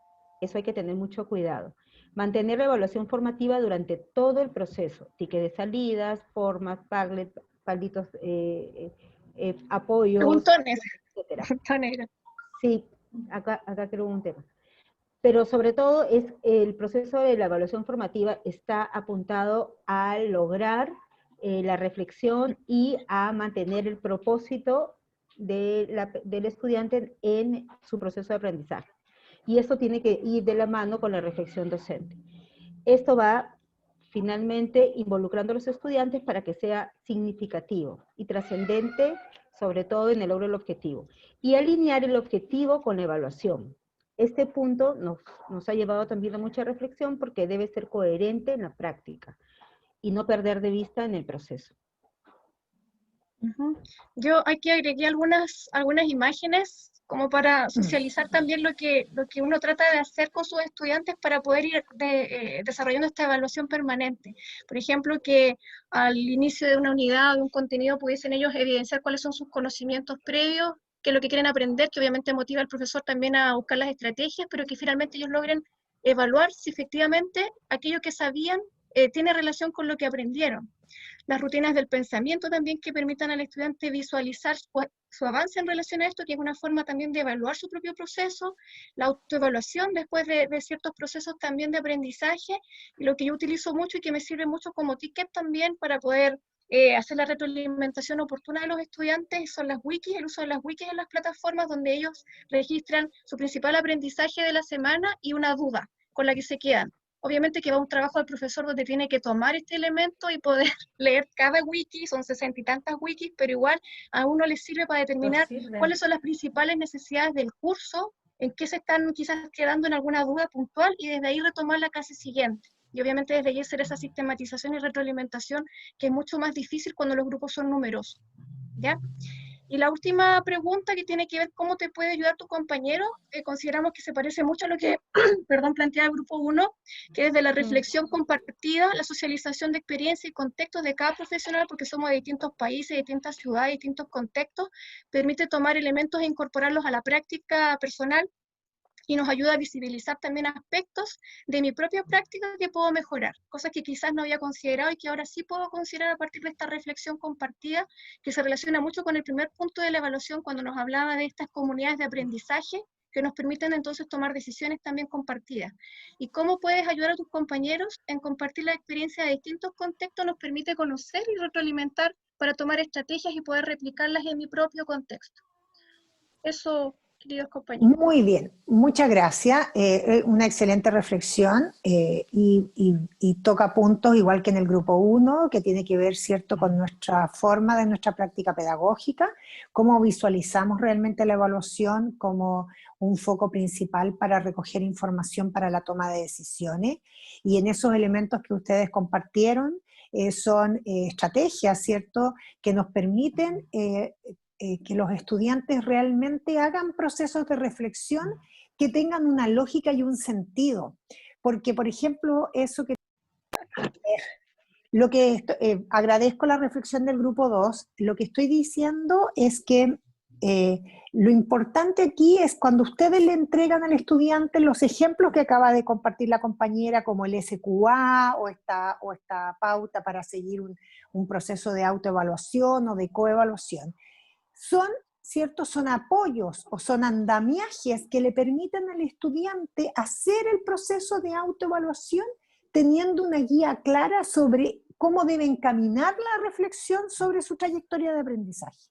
[SPEAKER 2] Eso hay que tener mucho cuidado. Mantener la evaluación formativa durante todo el proceso, ticket de salidas, formas, Padlet, palitos, apoyos,
[SPEAKER 5] Preguntones.
[SPEAKER 2] etcétera. Sí, acá creo un tema. Pero sobre todo el proceso de la evaluación formativa está apuntado a lograr la reflexión y a mantener el propósito del estudiante en su proceso de aprendizaje. Y esto tiene que ir de la mano con la reflexión docente. Esto va finalmente involucrando a los estudiantes para que sea significativo y trascendente, sobre todo en el logro del objetivo. Y alinear el objetivo con la evaluación. Este punto nos ha llevado también a mucha reflexión porque debe ser coherente en la práctica. y no perder de vista en el proceso.
[SPEAKER 5] Yo aquí agregué algunas imágenes como para socializar también lo que uno trata de hacer con sus estudiantes para poder ir desarrollando esta evaluación permanente. Por ejemplo, que al inicio de una unidad o de un contenido pudiesen ellos evidenciar cuáles son sus conocimientos previos, qué es lo que quieren aprender, que obviamente motiva al profesor también a buscar las estrategias, pero que finalmente ellos logren evaluar si efectivamente aquello que sabían tiene relación con lo que aprendieron. Las rutinas del pensamiento también que permitan al estudiante visualizar su avance en relación a esto, que es una forma también de evaluar su propio proceso, la autoevaluación después de ciertos procesos también de aprendizaje, y lo que yo utilizo mucho y que me sirve mucho como ticket también para poder hacer la retroalimentación oportuna de los estudiantes son las wikis, el uso de las wikis en las plataformas donde ellos registran su principal aprendizaje de la semana y una duda con la que se quedan. Obviamente que va un trabajo del profesor donde tiene que tomar este elemento y poder leer cada wiki, son 60 y tantas wikis, pero igual a uno le sirve para determinar cuáles son las principales necesidades del curso, en qué se están quizás quedando en alguna duda puntual y desde ahí retomar la clase siguiente. Y obviamente desde ahí hacer esa sistematización y retroalimentación que es mucho más difícil cuando los grupos son numerosos, ¿ya? Y la última pregunta que tiene que ver cómo te puede ayudar tu compañero, consideramos que se parece mucho a lo que perdón, plantea el grupo 1, que desde la reflexión compartida, la socialización de experiencia y contextos de cada profesional, porque somos de distintos países, de distintas ciudades, distintos contextos, permite tomar elementos e incorporarlos a la práctica personal y nos ayuda a visibilizar también aspectos de mi propia práctica que puedo mejorar, cosas que quizás no había considerado y que ahora sí puedo considerar a partir de esta reflexión compartida, que se relaciona mucho con el primer punto de la evaluación cuando nos hablaba de estas comunidades de aprendizaje que nos permiten entonces tomar decisiones también compartidas. Y cómo puedes ayudar a tus compañeros en compartir la experiencia de distintos contextos nos permite conocer y retroalimentar para tomar estrategias y poder replicarlas en mi propio contexto. Eso, queridos compañeros.
[SPEAKER 1] Muy bien, muchas gracias. Una excelente reflexión y toca puntos igual que en el grupo 1, que tiene que ver, ¿cierto?, con nuestra forma de nuestra práctica pedagógica, cómo visualizamos realmente la evaluación como un foco principal para recoger información para la toma de decisiones. Y en esos elementos que ustedes compartieron son estrategias, ¿cierto?, que nos permiten que los estudiantes realmente hagan procesos de reflexión que tengan una lógica y un sentido. Porque, por ejemplo, eso que... agradezco la reflexión del grupo 2, lo que estoy diciendo es que lo importante aquí es cuando ustedes le entregan al estudiante los ejemplos que acaba de compartir la compañera, como el SQA o esta pauta para seguir un proceso de autoevaluación o de coevaluación. Son apoyos o son andamiajes que le permiten al estudiante hacer el proceso de autoevaluación teniendo una guía clara sobre cómo debe encaminar la reflexión sobre su trayectoria de aprendizaje.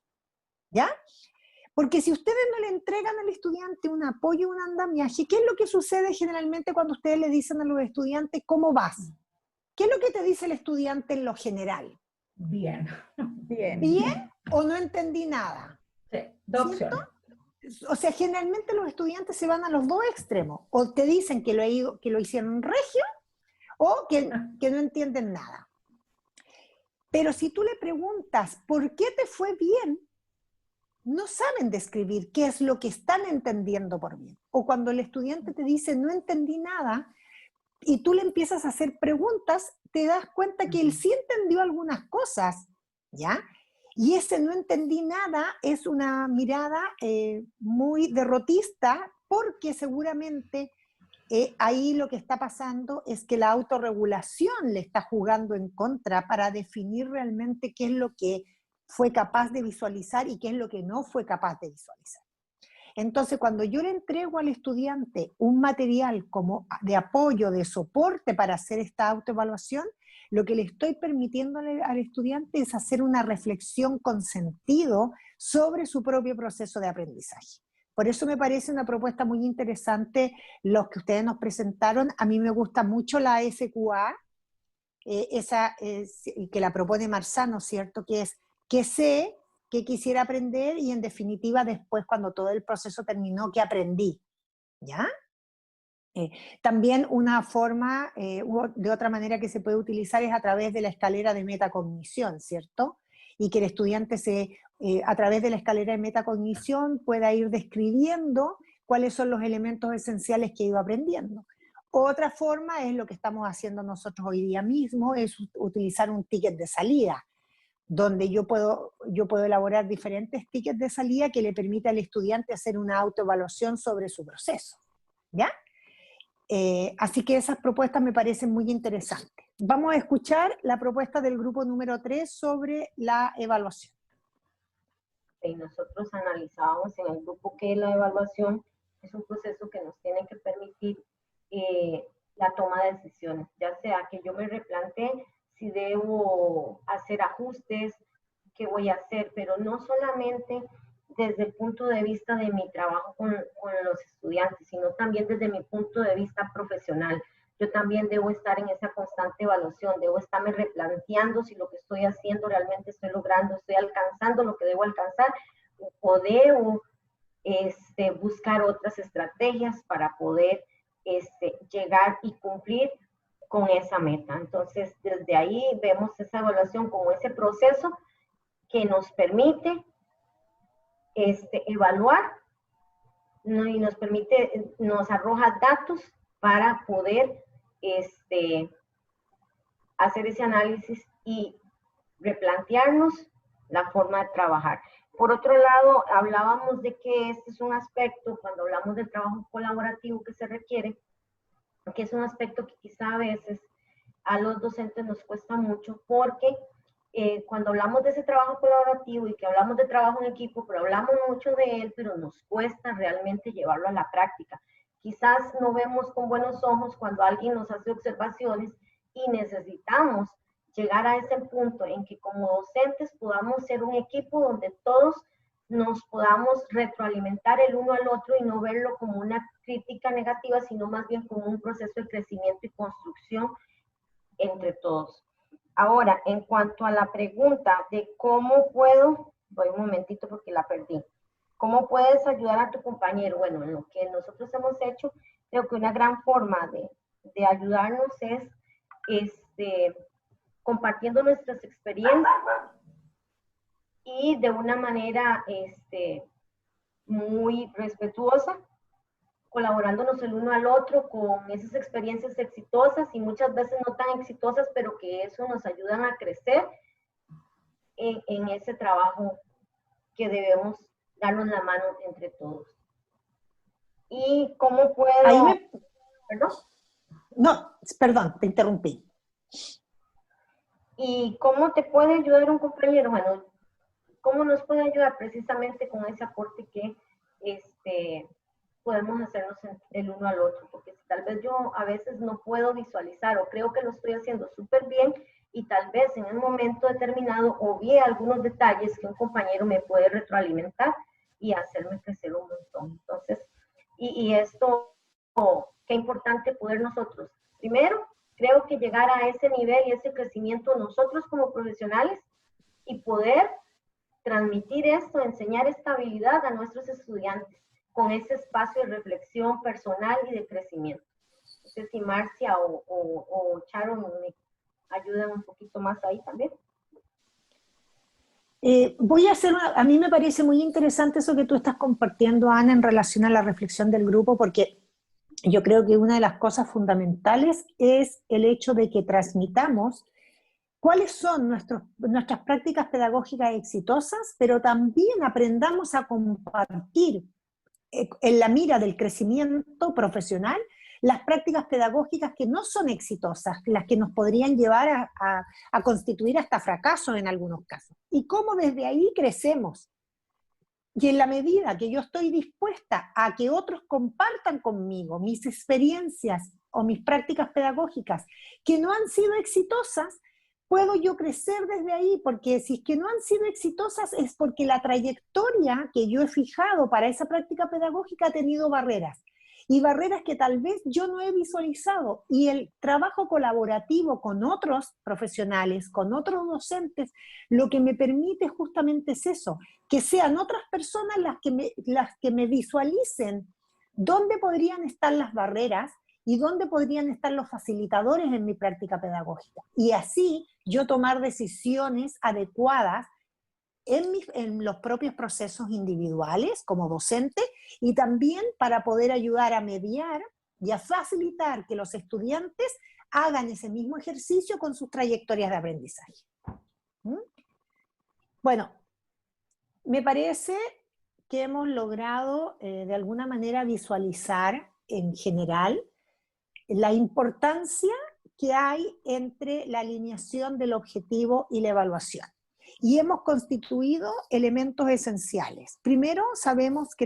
[SPEAKER 1] ¿Ya? Porque si ustedes no le entregan al estudiante un apoyo, un andamiaje, ¿qué es lo que sucede generalmente cuando ustedes le dicen a los estudiantes cómo vas? ¿Qué es lo que te dice el estudiante en lo general?
[SPEAKER 9] Bien.
[SPEAKER 7] Bien.
[SPEAKER 1] ¿Bien o no entendí nada?
[SPEAKER 9] Sí, dos opciones.
[SPEAKER 1] O sea, generalmente los estudiantes se van a los dos extremos. O te dicen que lo hicieron regio o que no entienden nada. Pero si tú le preguntas ¿por qué te fue bien?, no saben describir qué es lo que están entendiendo por bien. O cuando el estudiante te dice no entendí nada y tú le empiezas a hacer preguntas, te das cuenta que él sí entendió algunas cosas, ¿ya? Y ese no entendí nada es una mirada muy derrotista, porque seguramente ahí lo que está pasando es que la autorregulación le está jugando en contra para definir realmente qué es lo que fue capaz de visualizar y qué es lo que no fue capaz de visualizar. Entonces, cuando yo le entrego al estudiante un material como de apoyo, de soporte para hacer esta autoevaluación, lo que le estoy permitiendo al estudiante es hacer una reflexión con sentido sobre su propio proceso de aprendizaje. Por eso me parece una propuesta muy interesante los que ustedes nos presentaron. A mí me gusta mucho la SQA, que la propone Marzano, ¿cierto? Que es que sé, que quisiera aprender y en definitiva después cuando todo el proceso terminó, que aprendí. ¿Ya? También una forma, de otra manera que se puede utilizar es a través de la escalera de metacognición, ¿cierto? Y que el estudiante a través de la escalera de metacognición pueda ir describiendo cuáles son los elementos esenciales que ha ido aprendiendo. Otra forma es lo que estamos haciendo nosotros hoy día mismo, es utilizar un ticket de salida, donde yo puedo elaborar diferentes tickets de salida que le permita al estudiante hacer una autoevaluación sobre su proceso, ¿ya? Así que esas propuestas me parecen muy interesantes. Vamos a escuchar la propuesta del grupo número 3 sobre la evaluación.
[SPEAKER 4] Nosotros analizábamos en el grupo que la evaluación es un proceso que nos tiene que permitir la toma de decisiones, ya sea que yo me replantee si debo hacer ajustes, qué voy a hacer, pero no solamente desde el punto de vista de mi trabajo con los estudiantes, sino también desde mi punto de vista profesional. Yo también debo estar en esa constante evaluación, debo estarme replanteando si lo que estoy haciendo realmente estoy logrando, estoy alcanzando lo que debo alcanzar, o debo buscar otras estrategias para poder llegar y cumplir con esa meta. Entonces, desde ahí vemos esa evaluación como ese proceso que nos permite evaluar, ¿no? Y nos arroja datos para poder hacer ese análisis y replantearnos la forma de trabajar. Por otro lado, hablábamos de que este es un aspecto, cuando hablamos del trabajo colaborativo que se requiere, que es un aspecto que quizá a veces a los docentes nos cuesta mucho, porque cuando hablamos de ese trabajo colaborativo y que hablamos de trabajo en equipo, pero hablamos mucho de él, pero nos cuesta realmente llevarlo a la práctica. Quizás no vemos con buenos ojos cuando alguien nos hace observaciones y necesitamos llegar a ese punto en que como docentes podamos ser un equipo donde todos nos podamos retroalimentar el uno al otro y no verlo como una crítica negativa, sino más bien como un proceso de crecimiento y construcción entre todos. Ahora, en cuanto a la pregunta de cómo puedo, voy un momentito porque la perdí. ¿Cómo puedes ayudar a tu compañero? Bueno, en lo que nosotros hemos hecho, creo que una gran forma de ayudarnos es compartiendo nuestras experiencias y de una manera muy respetuosa, colaborándonos el uno al otro con esas experiencias exitosas y muchas veces no tan exitosas, pero que eso nos ayudan a crecer en ese trabajo que debemos darnos la mano entre todos. ¿Y cómo puedo...? ¿Perdón?
[SPEAKER 1] No, perdón, te interrumpí.
[SPEAKER 4] ¿Y cómo te puede ayudar un compañero? Bueno, ¿cómo nos puede ayudar? Precisamente con ese aporte que podemos hacernos el uno al otro, porque tal vez yo a veces no puedo visualizar o creo que lo estoy haciendo súper bien y tal vez en un momento determinado obvié algunos detalles que un compañero me puede retroalimentar y hacerme crecer un montón. Entonces, y esto, qué importante poder nosotros, primero, creo que llegar a ese nivel y ese crecimiento nosotros como profesionales y poder transmitir esto, enseñar esta habilidad a nuestros estudiantes con ese espacio de reflexión personal y de crecimiento. No sé si Marcia o Charo me ayudan un poquito más ahí también.
[SPEAKER 1] A mí me parece muy interesante eso que tú estás compartiendo, Ana, en relación a la reflexión del grupo, porque yo creo que una de las cosas fundamentales es el hecho de que transmitamos cuáles son nuestras prácticas pedagógicas exitosas, pero también aprendamos a compartir en la mira del crecimiento profesional las prácticas pedagógicas que no son exitosas, las que nos podrían llevar a constituir hasta fracasos en algunos casos. Y cómo desde ahí crecemos. Y en la medida que yo estoy dispuesta a que otros compartan conmigo mis experiencias o mis prácticas pedagógicas que no han sido exitosas, puedo yo crecer desde ahí, porque si es que no han sido exitosas es porque la trayectoria que yo he fijado para esa práctica pedagógica ha tenido barreras. Y barreras que tal vez yo no he visualizado. Y el trabajo colaborativo con otros profesionales, con otros docentes, lo que me permite justamente es eso, que sean otras personas las que me visualicen ¿dónde podrían estar las barreras y dónde podrían estar los facilitadores en mi práctica pedagógica? Y así yo tomar decisiones adecuadas en los propios procesos individuales como docente, y también para poder ayudar a mediar y a facilitar que los estudiantes hagan ese mismo ejercicio con sus trayectorias de aprendizaje. ¿Mm? Bueno, me parece que hemos logrado de alguna manera visualizar en general la importancia que hay entre la alineación del objetivo y la evaluación. Y hemos constituido elementos esenciales. Primero, sabemos que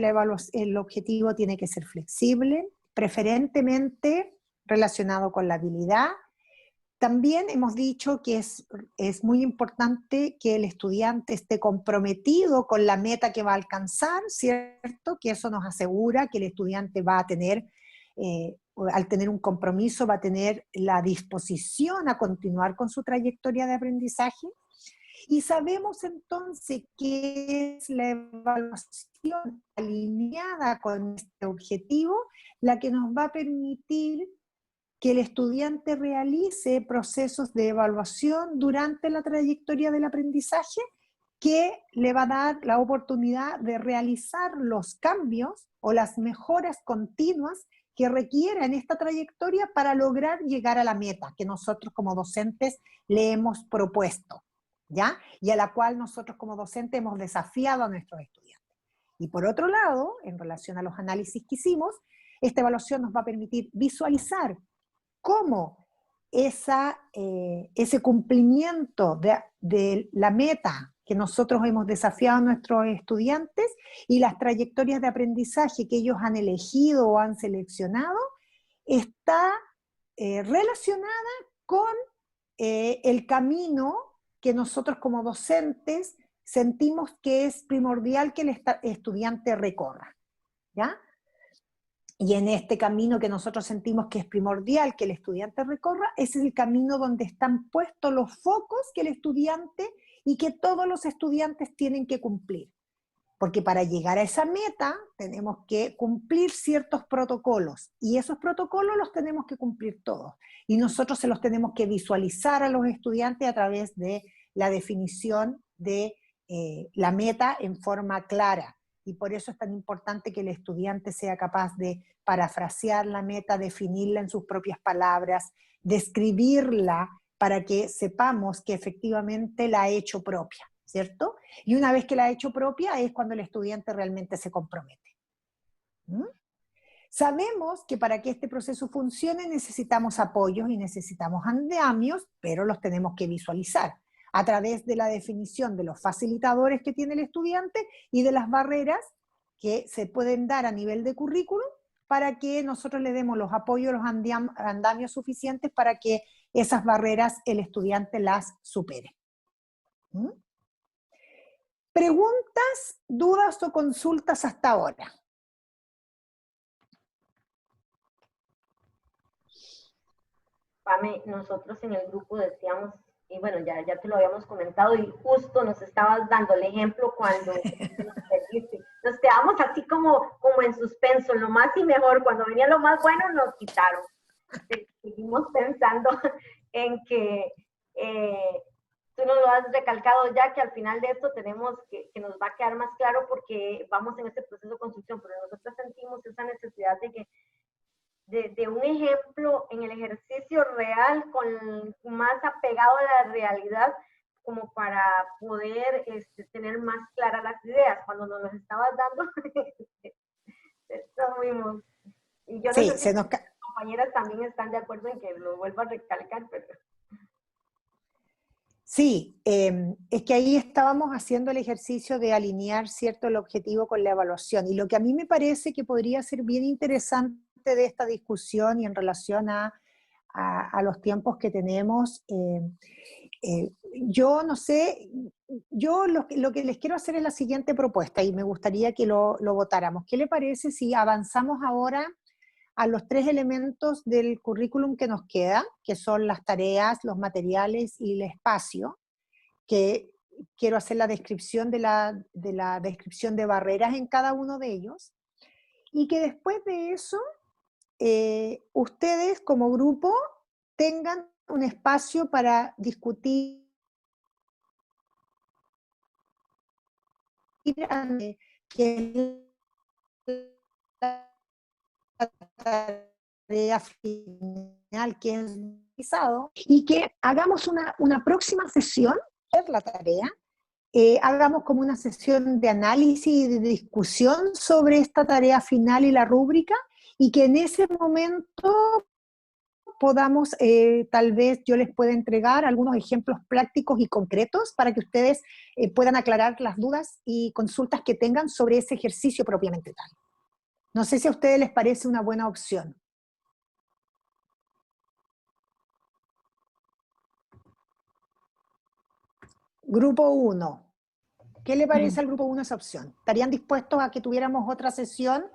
[SPEAKER 1] el objetivo tiene que ser flexible, preferentemente relacionado con la habilidad. También hemos dicho que es muy importante que el estudiante esté comprometido con la meta que va a alcanzar, ¿cierto? Que eso nos asegura que el estudiante va a tener, al tener un compromiso, va a tener la disposición a continuar con su trayectoria de aprendizaje. Y sabemos entonces que es la evaluación alineada con este objetivo la que nos va a permitir que el estudiante realice procesos de evaluación durante la trayectoria del aprendizaje, que le va a dar la oportunidad de realizar los cambios o las mejoras continuas que requiera en esta trayectoria para lograr llegar a la meta que nosotros como docentes le hemos propuesto, ¿ya? Y a la cual nosotros como docentes hemos desafiado a nuestros estudiantes. Y por otro lado, en relación a los análisis que hicimos, esta evaluación nos va a permitir visualizar cómo ese cumplimiento de la meta que nosotros hemos desafiado a nuestros estudiantes y las trayectorias de aprendizaje que ellos han elegido o han seleccionado está relacionada con el camino que nosotros como docentes sentimos que es primordial que el estudiante recorra, ¿ya? Y en este camino que nosotros sentimos que es primordial que el estudiante recorra, ese es el camino donde están puestos los focos que el estudiante y que todos los estudiantes tienen que cumplir. Porque para llegar a esa meta tenemos que cumplir ciertos protocolos, y esos protocolos los tenemos que cumplir todos. Y nosotros se los tenemos que visualizar a los estudiantes a través de la definición de la meta en forma clara. Y por eso es tan importante que el estudiante sea capaz de parafrasear la meta, definirla en sus propias palabras, describirla para que sepamos que efectivamente la ha hecho propia, ¿cierto? Y una vez que la ha hecho propia es cuando el estudiante realmente se compromete. ¿Mm? Sabemos que para que este proceso funcione necesitamos apoyos y necesitamos andamios, pero los tenemos que visualizar a través de la definición de los facilitadores que tiene el estudiante y de las barreras que se pueden dar a nivel de currículum para que nosotros le demos los apoyos, los andamios suficientes para que esas barreras el estudiante las supere. ¿Mm? ¿Preguntas, dudas o consultas hasta ahora?
[SPEAKER 4] Pame, nosotros en el grupo decíamos, y bueno, ya te lo habíamos comentado, y justo nos estabas dando el ejemplo cuando nos quedamos así como en suspenso, lo más y mejor, cuando venía lo más bueno nos quitaron. Seguimos pensando en que tú nos lo has recalcado ya, que al final de esto tenemos que nos va a quedar más claro porque vamos en este proceso de construcción, pero nosotros sentimos esa necesidad de un ejemplo en el ejercicio real, más apegado a la realidad, como para poder tener más claras las ideas. Cuando nos las estabas dando, estuvimos. Y yo no
[SPEAKER 1] Sí,
[SPEAKER 4] sé si mis compañeras también están de acuerdo en que lo vuelva a recalcar, pero...
[SPEAKER 1] Sí, es que ahí estábamos haciendo el ejercicio de alinear, ¿cierto?, el objetivo con la evaluación. Y lo que a mí me parece que podría ser bien interesante de esta discusión y en relación a los tiempos que tenemos, yo no sé, yo lo que les quiero hacer es la siguiente propuesta y me gustaría que lo votáramos. ¿Qué le parece si avanzamos ahora a los 3 elementos del currículum que nos queda, que son las tareas, los materiales y el espacio, que quiero hacer la descripción de la descripción de barreras en cada uno de ellos? y que después de eso ustedes como grupo tengan un espacio para discutir que la tarea final que es realizado, y que hagamos una próxima sesión, la tarea, hagamos como una sesión de análisis y de discusión sobre esta tarea final y la rúbrica, y que en ese momento podamos, tal vez yo les pueda entregar algunos ejemplos prácticos y concretos para que ustedes puedan aclarar las dudas y consultas que tengan sobre ese ejercicio propiamente tal. No sé si a ustedes les parece una buena opción. Grupo 1. ¿Qué le parece al grupo 1 esa opción? ¿Estarían dispuestos a que tuviéramos otra sesión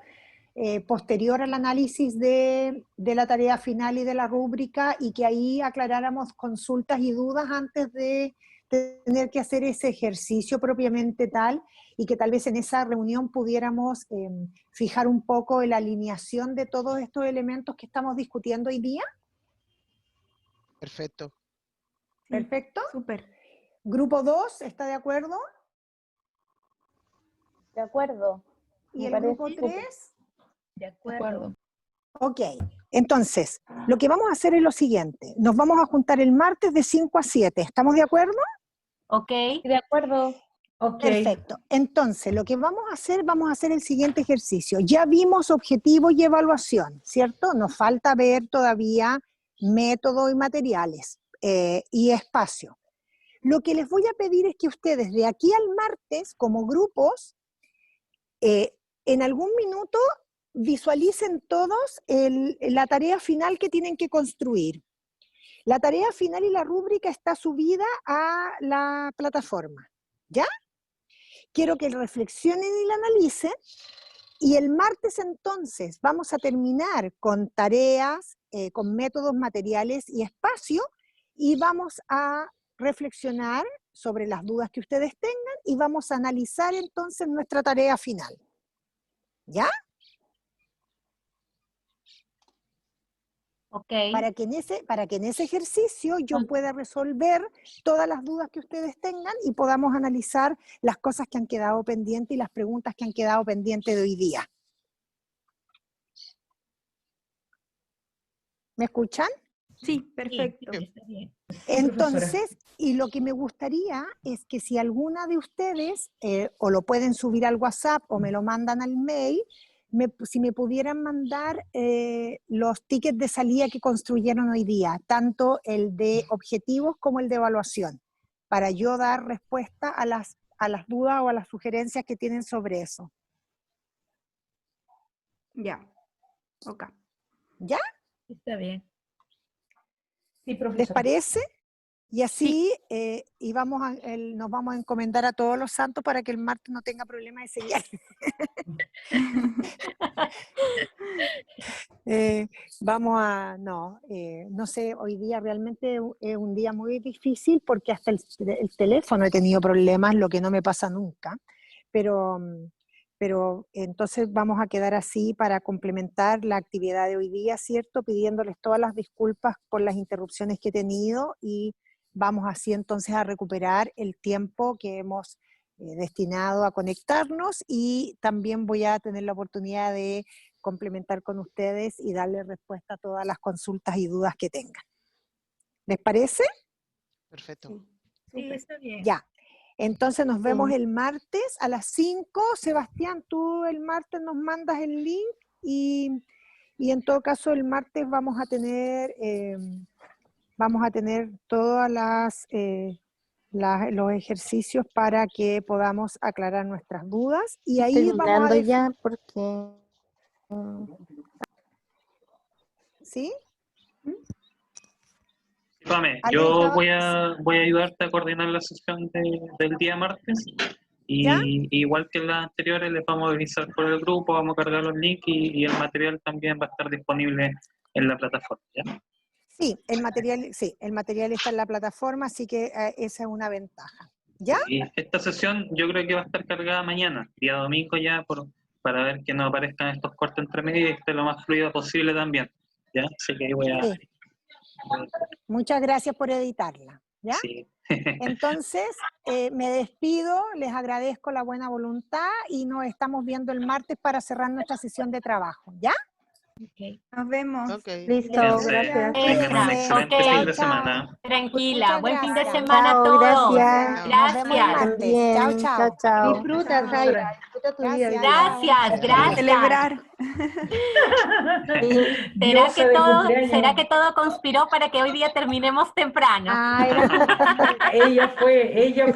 [SPEAKER 1] posterior al análisis de la tarea final y de la rúbrica, y que ahí aclaráramos consultas y dudas antes de tener que hacer ese ejercicio propiamente tal, y que tal vez en esa reunión pudiéramos fijar un poco la alineación de todos estos elementos que estamos discutiendo hoy día?
[SPEAKER 10] Perfecto.
[SPEAKER 1] ¿Perfecto?
[SPEAKER 7] Súper.
[SPEAKER 1] Grupo 2, ¿está de acuerdo?
[SPEAKER 8] De acuerdo.
[SPEAKER 1] ¿Y
[SPEAKER 8] Me
[SPEAKER 1] el
[SPEAKER 8] parece
[SPEAKER 1] grupo
[SPEAKER 8] súper.
[SPEAKER 1] 3?
[SPEAKER 9] De
[SPEAKER 6] De
[SPEAKER 9] acuerdo.
[SPEAKER 6] acuerdo.
[SPEAKER 1] Ok, entonces, lo que vamos a hacer es lo siguiente. Nos vamos a juntar el martes de 5 a 7. ¿Estamos de acuerdo?
[SPEAKER 9] Ok.
[SPEAKER 8] De acuerdo.
[SPEAKER 9] Ok.
[SPEAKER 1] Perfecto. Entonces, lo que vamos a hacer el siguiente ejercicio. Ya vimos objetivos y evaluación, ¿cierto? Nos falta ver todavía método y materiales y espacio. Lo que les voy a pedir es que ustedes de aquí al martes, como grupos, en algún minuto visualicen todos la tarea final que tienen que construir. La tarea final y la rúbrica está subida a la plataforma, ¿ya? Quiero que reflexionen y la analicen, y el martes entonces vamos a terminar con tareas, con métodos, materiales y espacio, y vamos a reflexionar sobre las dudas que ustedes tengan y vamos a analizar entonces nuestra tarea final. ¿Ya?
[SPEAKER 9] Ok.
[SPEAKER 1] Para que en ese ejercicio yo pueda resolver todas las dudas que ustedes tengan y podamos analizar las cosas que han quedado pendientes y las preguntas que han quedado pendientes de hoy día. ¿Me escuchan?
[SPEAKER 7] Sí, perfecto.
[SPEAKER 9] Sí, está bien. Sí, profesora.
[SPEAKER 1] Entonces, y lo que me gustaría es que si alguna de ustedes, o lo pueden subir al WhatsApp o me lo mandan al mail, si me pudieran mandar los tickets de salida que construyeron hoy día, tanto el de objetivos como el de evaluación, para yo dar respuesta a las dudas o a las sugerencias que tienen sobre eso.
[SPEAKER 7] Ya. Ok.
[SPEAKER 1] ¿Ya?
[SPEAKER 9] Está bien. Sí,
[SPEAKER 1] ¿Les
[SPEAKER 9] profesora.
[SPEAKER 1] parece? Y así nos vamos a encomendar a todos los santos para que el martes no tenga problema de señal. No sé, hoy día realmente es un día muy difícil porque hasta el teléfono he tenido problemas, lo que no me pasa nunca, pero entonces vamos a quedar así para complementar la actividad de hoy día, ¿cierto? Pidiéndoles todas las disculpas por las interrupciones que he tenido, y vamos así entonces a recuperar el tiempo que hemos destinado a conectarnos, y también voy a tener la oportunidad de complementar con ustedes y darle respuesta a todas las consultas y dudas que tengan. ¿Les parece?
[SPEAKER 10] Perfecto.
[SPEAKER 9] Sí, está bien.
[SPEAKER 1] Ya. Entonces nos vemos el martes a las 5. Sebastián, tú el martes nos mandas el link, y en todo caso el martes vamos a tener todas los ejercicios para que podamos aclarar nuestras dudas, y ahí
[SPEAKER 8] Estoy
[SPEAKER 1] vamos a
[SPEAKER 8] mirando ya porque...
[SPEAKER 1] ¿Sí?
[SPEAKER 3] Pame,
[SPEAKER 1] Ale,
[SPEAKER 3] yo voy a ayudarte a coordinar la sesión del día martes,
[SPEAKER 1] ¿Ya?
[SPEAKER 3] y igual que las anteriores les vamos a avisar por el grupo, vamos a cargar los links, y el material también va a estar disponible en la plataforma, ¿ya?
[SPEAKER 1] Sí, el material está en la plataforma, así que esa es una ventaja. ¿Ya?
[SPEAKER 3] Y esta sesión yo creo que va a estar cargada mañana, día domingo ya, para ver que no aparezcan estos cortes entre medio y esté lo más fluido posible también. ¿Ya? Así que ahí voy a...
[SPEAKER 1] Sí. Muchas gracias por editarla. ¿Ya?
[SPEAKER 3] Sí.
[SPEAKER 1] Entonces, me despido, les agradezco la buena voluntad y nos estamos viendo el martes para cerrar nuestra sesión de trabajo. ¿Ya?
[SPEAKER 7] Nos vemos.
[SPEAKER 2] Listo,
[SPEAKER 3] Cuídense,
[SPEAKER 2] gracias.
[SPEAKER 3] tengan un excelente
[SPEAKER 9] Ok.
[SPEAKER 3] fin de
[SPEAKER 1] Chao,
[SPEAKER 3] semana.
[SPEAKER 9] Tranquila,
[SPEAKER 1] Muchas
[SPEAKER 9] buen fin de
[SPEAKER 1] gracias.
[SPEAKER 9] semana a
[SPEAKER 8] Chao,
[SPEAKER 9] todos.
[SPEAKER 8] gracias.
[SPEAKER 1] Nos vemos el
[SPEAKER 9] Gracias.
[SPEAKER 1] martes. Chao,
[SPEAKER 8] También.
[SPEAKER 1] chao.
[SPEAKER 8] Chao, chao.
[SPEAKER 2] Disfruta, Zaira, disfruta tu día.
[SPEAKER 1] Gracias.
[SPEAKER 9] Gracias, gracias.
[SPEAKER 7] Celebrar.
[SPEAKER 9] ¿Será que todo conspiró para que hoy día terminemos temprano?
[SPEAKER 2] Ah, era
[SPEAKER 10] Ella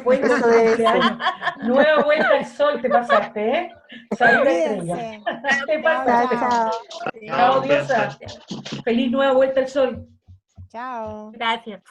[SPEAKER 10] fue con su
[SPEAKER 8] Eso es.
[SPEAKER 10] cumpleaños. Nueva vuelta al sol te pasaste, ¿eh? Zaira Estrella.
[SPEAKER 1] Cuídense.
[SPEAKER 10] Te
[SPEAKER 8] Chao,
[SPEAKER 10] pasaste.
[SPEAKER 8] chao.
[SPEAKER 10] Chao, Diosa. Feliz nueva vuelta al sol.
[SPEAKER 1] Chao.
[SPEAKER 9] Gracias.